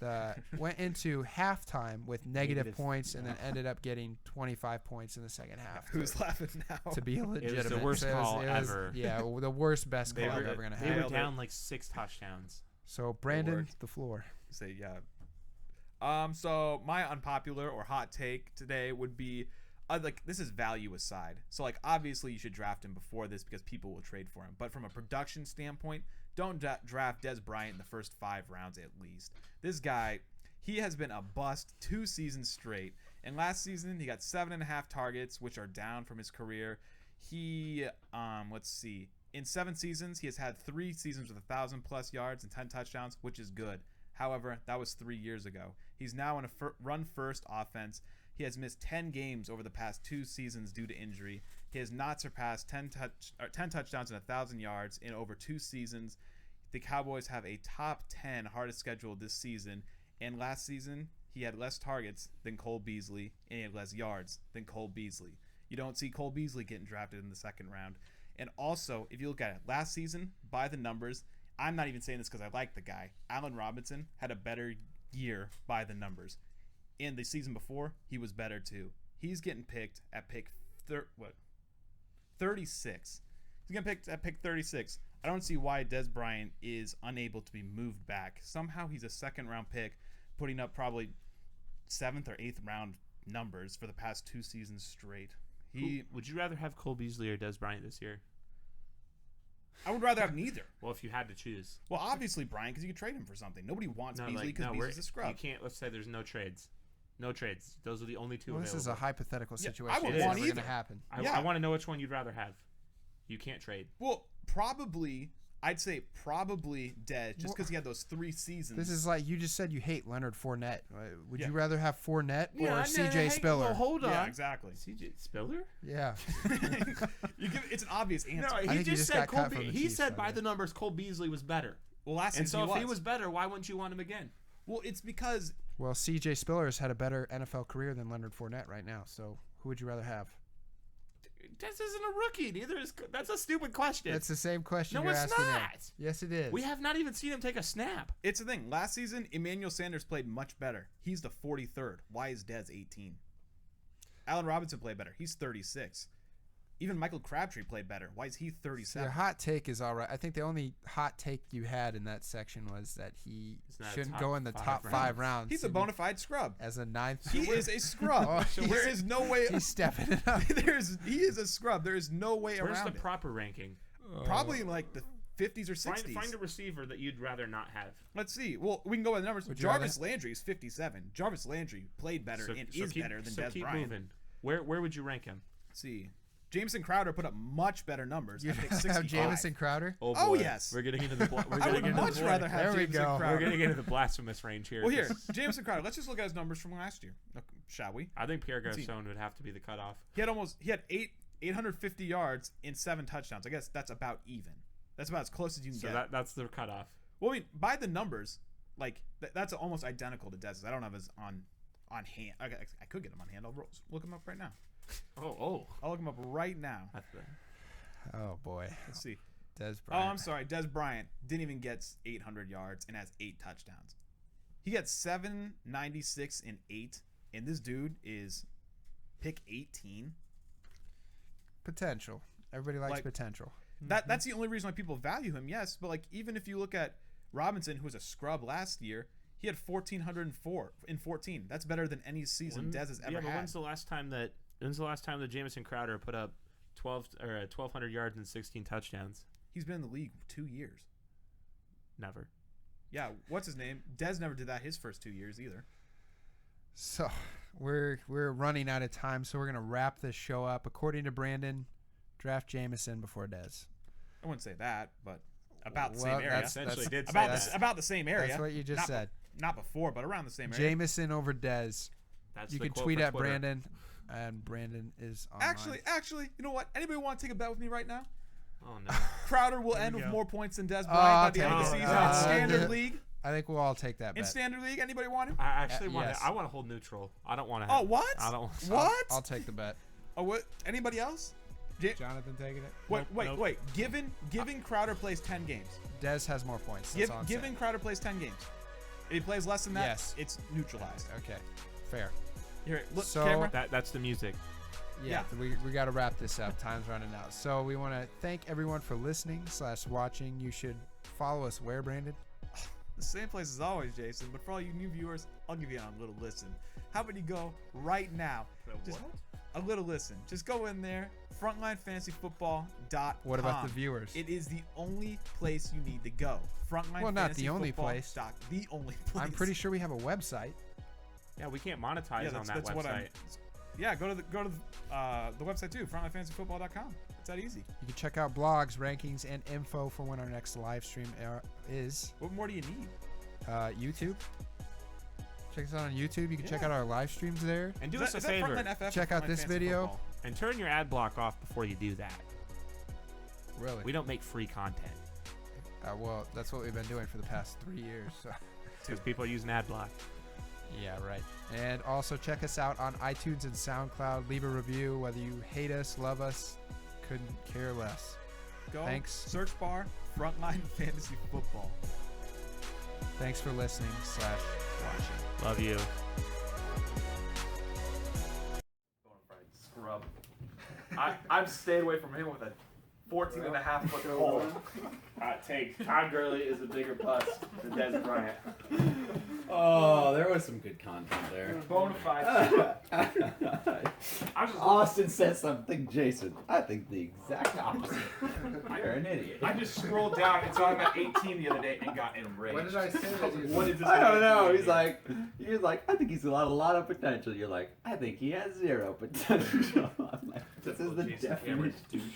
halftime with negative points and then ended up getting 25 points in the second half. Who's laughing now? To be legitimate. It was the worst call ever. Yeah, the worst best call They you're were- ever gonna they have. were down like 6 touchdowns. So Brandon, worked. the floor. Say yeah. So my unpopular or hot take today would be, this is value aside. So obviously you should draft him before this because people will trade for him. But from a production standpoint, don't draft Dez Bryant in the first 5 rounds at least. This guy, he has been a bust 2 seasons straight. And last season he got 7.5 targets, which are down from his career. He, in 7 seasons he has had 3 seasons with 1,000+ yards and 10 touchdowns, which is good. However, that was 3 years ago. He's now in a run-first offense. He has missed 10 games over the past 2 seasons due to injury. He has not surpassed 10 touchdowns and 1,000 yards in over 2 seasons. The Cowboys have a top 10 hardest schedule this season, and last season he had less targets than Cole Beasley, and he had less yards than Cole Beasley. You don't see Cole Beasley getting drafted in the 2nd round. And also, if you look at it, last season, by the numbers, I'm not even saying this because I like the guy. Allen Robinson had a better year by the numbers. In the season before, he was better too. He's getting picked at pick 36. He's getting picked at pick 36. I don't see why Dez Bryant is unable to be moved back. Somehow he's a 2nd round pick, putting up probably 7th or 8th round numbers for the past 2 seasons straight. Would you rather have Cole Beasley or Dez Bryant this year? I would rather have neither. Well, if you had to choose. Well, obviously Bryant, because you could trade him for something. Nobody wants Beasley because Beasley's a scrub. You can't. Let's say there's no trades. No trades. Those are the only 2 Well, available. this is a hypothetical Yeah, situation. I would It's want never either. gonna happen. I want to know which one you'd rather have. You can't trade. Well, I'd say probably Dez, just because he had those 3 seasons. This is like you just said you hate Leonard Fournette. Would Yeah. you rather have Fournette or CJ Spiller? Well, hold on. Yeah, exactly. CJ Spiller? Yeah. It's an obvious answer. No, I he think you just just said got Cole. cut from the He Chiefs, said by by the the numbers, Cole Beasley was better. Well, last And season so if he was better, why wouldn't you want him again? Well, it's because Well, CJ Spiller has had a better NFL career than Leonard Fournette right now. So who would you rather have? This isn't a rookie. Neither is. That's a stupid question. That's the same question No, you're it's asking. not. Now. Yes, it is. We have not even seen him take a snap. it's the thing. Last season, Emmanuel Sanders played much better. He's the 43rd. Why is Dez 18? Allen Robinson played better. He's 36. Even Michael Crabtree played better. Why is he So 37? your hot take is all right. I think the only hot take you had in that section was that he He's not a shouldn't top go in the 5 top 5 rounds. He's a bona fide scrub. as a 9th. He is a scrub. Oh, There is no way. He's stepping it up. He is a scrub. There is no way Where's around the it. proper ranking? Probably like the 50s or 60s. Find a receiver that you'd rather not have. Let's see. Well, we can go with the numbers. Would you Jarvis Landry is 57. Jarvis Landry played better and is better than Dez keep Bryant. moving. Where would you rank him? Let's see. Jameson Crowder put up much better numbers. You at pick have 65. Jamison Crowder? Oh, yes. We're getting into the. We're I getting would into much the rather have There we Jameson go. Crowder. We're getting into the blasphemous range here. Well, here, Jameson Crowder. Let's just look at his numbers from last year, shall we? I think Pierre Let's see. Garcon would have to be the cutoff. He had 850 yards in 7 touchdowns. I guess that's about even. That's about as close as you can So get. that's the cutoff. Well, I mean, by the numbers, like that's almost identical to Dez's. I don't have his on hand. I could get him on hand. I'll look him up right now. Oh. I'll look him up right now. Oh boy. Let's see. Des Bryant. Oh, I'm sorry. Des Bryant didn't even get 800 yards and has 8 touchdowns. He got 796 and 8, and this dude is pick 18. Potential. Everybody likes Like, potential. That's the only reason why people value him. Yes, but like even if you look at Robinson, who was a scrub last year, he had 1,404 in 14. That's better than any season Dez has ever had. When's the last time that Jamison Crowder put up 1,200 yards and 16 touchdowns? He's been in the league 2 years. Never. Yeah, what's his name? Dez never did that his first 2 years either. So we're running out of time, so we're gonna wrap this show up. According to Brandon, draft Jamison before Dez. I wouldn't say that, but about the Well, same area. Essentially did say About that. about the same area. That's what you just Not said. Not before, but around the same area. Jamison over Dez. That's You the can quote tweet for at Twitter. Brandon, and Brandon is online. Actually, you know what? Anybody want to take a bet with me right now? Oh no. Crowder will Here we end with go. more points than Dez Bryant I'll by the end of the take it. season in standard league. I think we'll all take that In bet. standard league, anybody want to? I actually want yes. to. I want to hold neutral. I don't want to. Oh, what? I don't. What? I'll take the bet. Oh, what? Anybody else? Jonathan taking it. Wait. Given Crowder plays 10 games. Dez has more points. That's all I'm Given saying. Crowder plays 10 games. If he plays less than that, Yes. it's neutralized. Okay, fair. Here, look, So- camera. That's the music. Yeah, we got to wrap this up. Time's running out. So we want to thank everyone for listening / watching. You should follow us where, Brandon? The same place as always, Jason. But for all you new viewers, I'll give you a little listen. How about you go right now? Just a little listen. Just go in there. FrontlineFantasyFootball.com. What about the viewers? It is the only place you need to go. Frontline. Well, not the only place. The only place. I'm pretty sure we have a website. Yeah, we can't monetize on that website. Yeah, go to the website too. FrontlineFantasyFootball.com. It's that easy. You can check out blogs, rankings, and info for when our next live stream is. What more do you need? YouTube. Check us out on YouTube. You can check out our live streams there. And do Is us a that favor. Frontline FF or Check out Frontline this Fantasy video. Football? And turn your ad block off before you do that. Really? We don't make free content Well, that's what we've been doing for the past 3 years. So. because people use an ad block. Yeah, right. And also check us out on iTunes and SoundCloud. Leave a review, whether you hate us, love us, couldn't care less. Go. Thanks. Search bar Frontline Fantasy Football. Thanks for listening / watching. Love you. Scrub. I'm staying away from him with a 14.5-foot pole. Take Todd Gurley is a bigger bust than Des Bryant. Oh, there was some good content there. Bonafide. Austin said something, Jason. I think the exact opposite. You're an idiot. I just scrolled down and saw him at 18 the other day and got enraged. What did I say that you What is this? I don't guy know. doing He's here? like, I think he's got a lot of potential. You're like, I think he has 0 potential. I'm like, this is the Jason Cameron's definition. douche.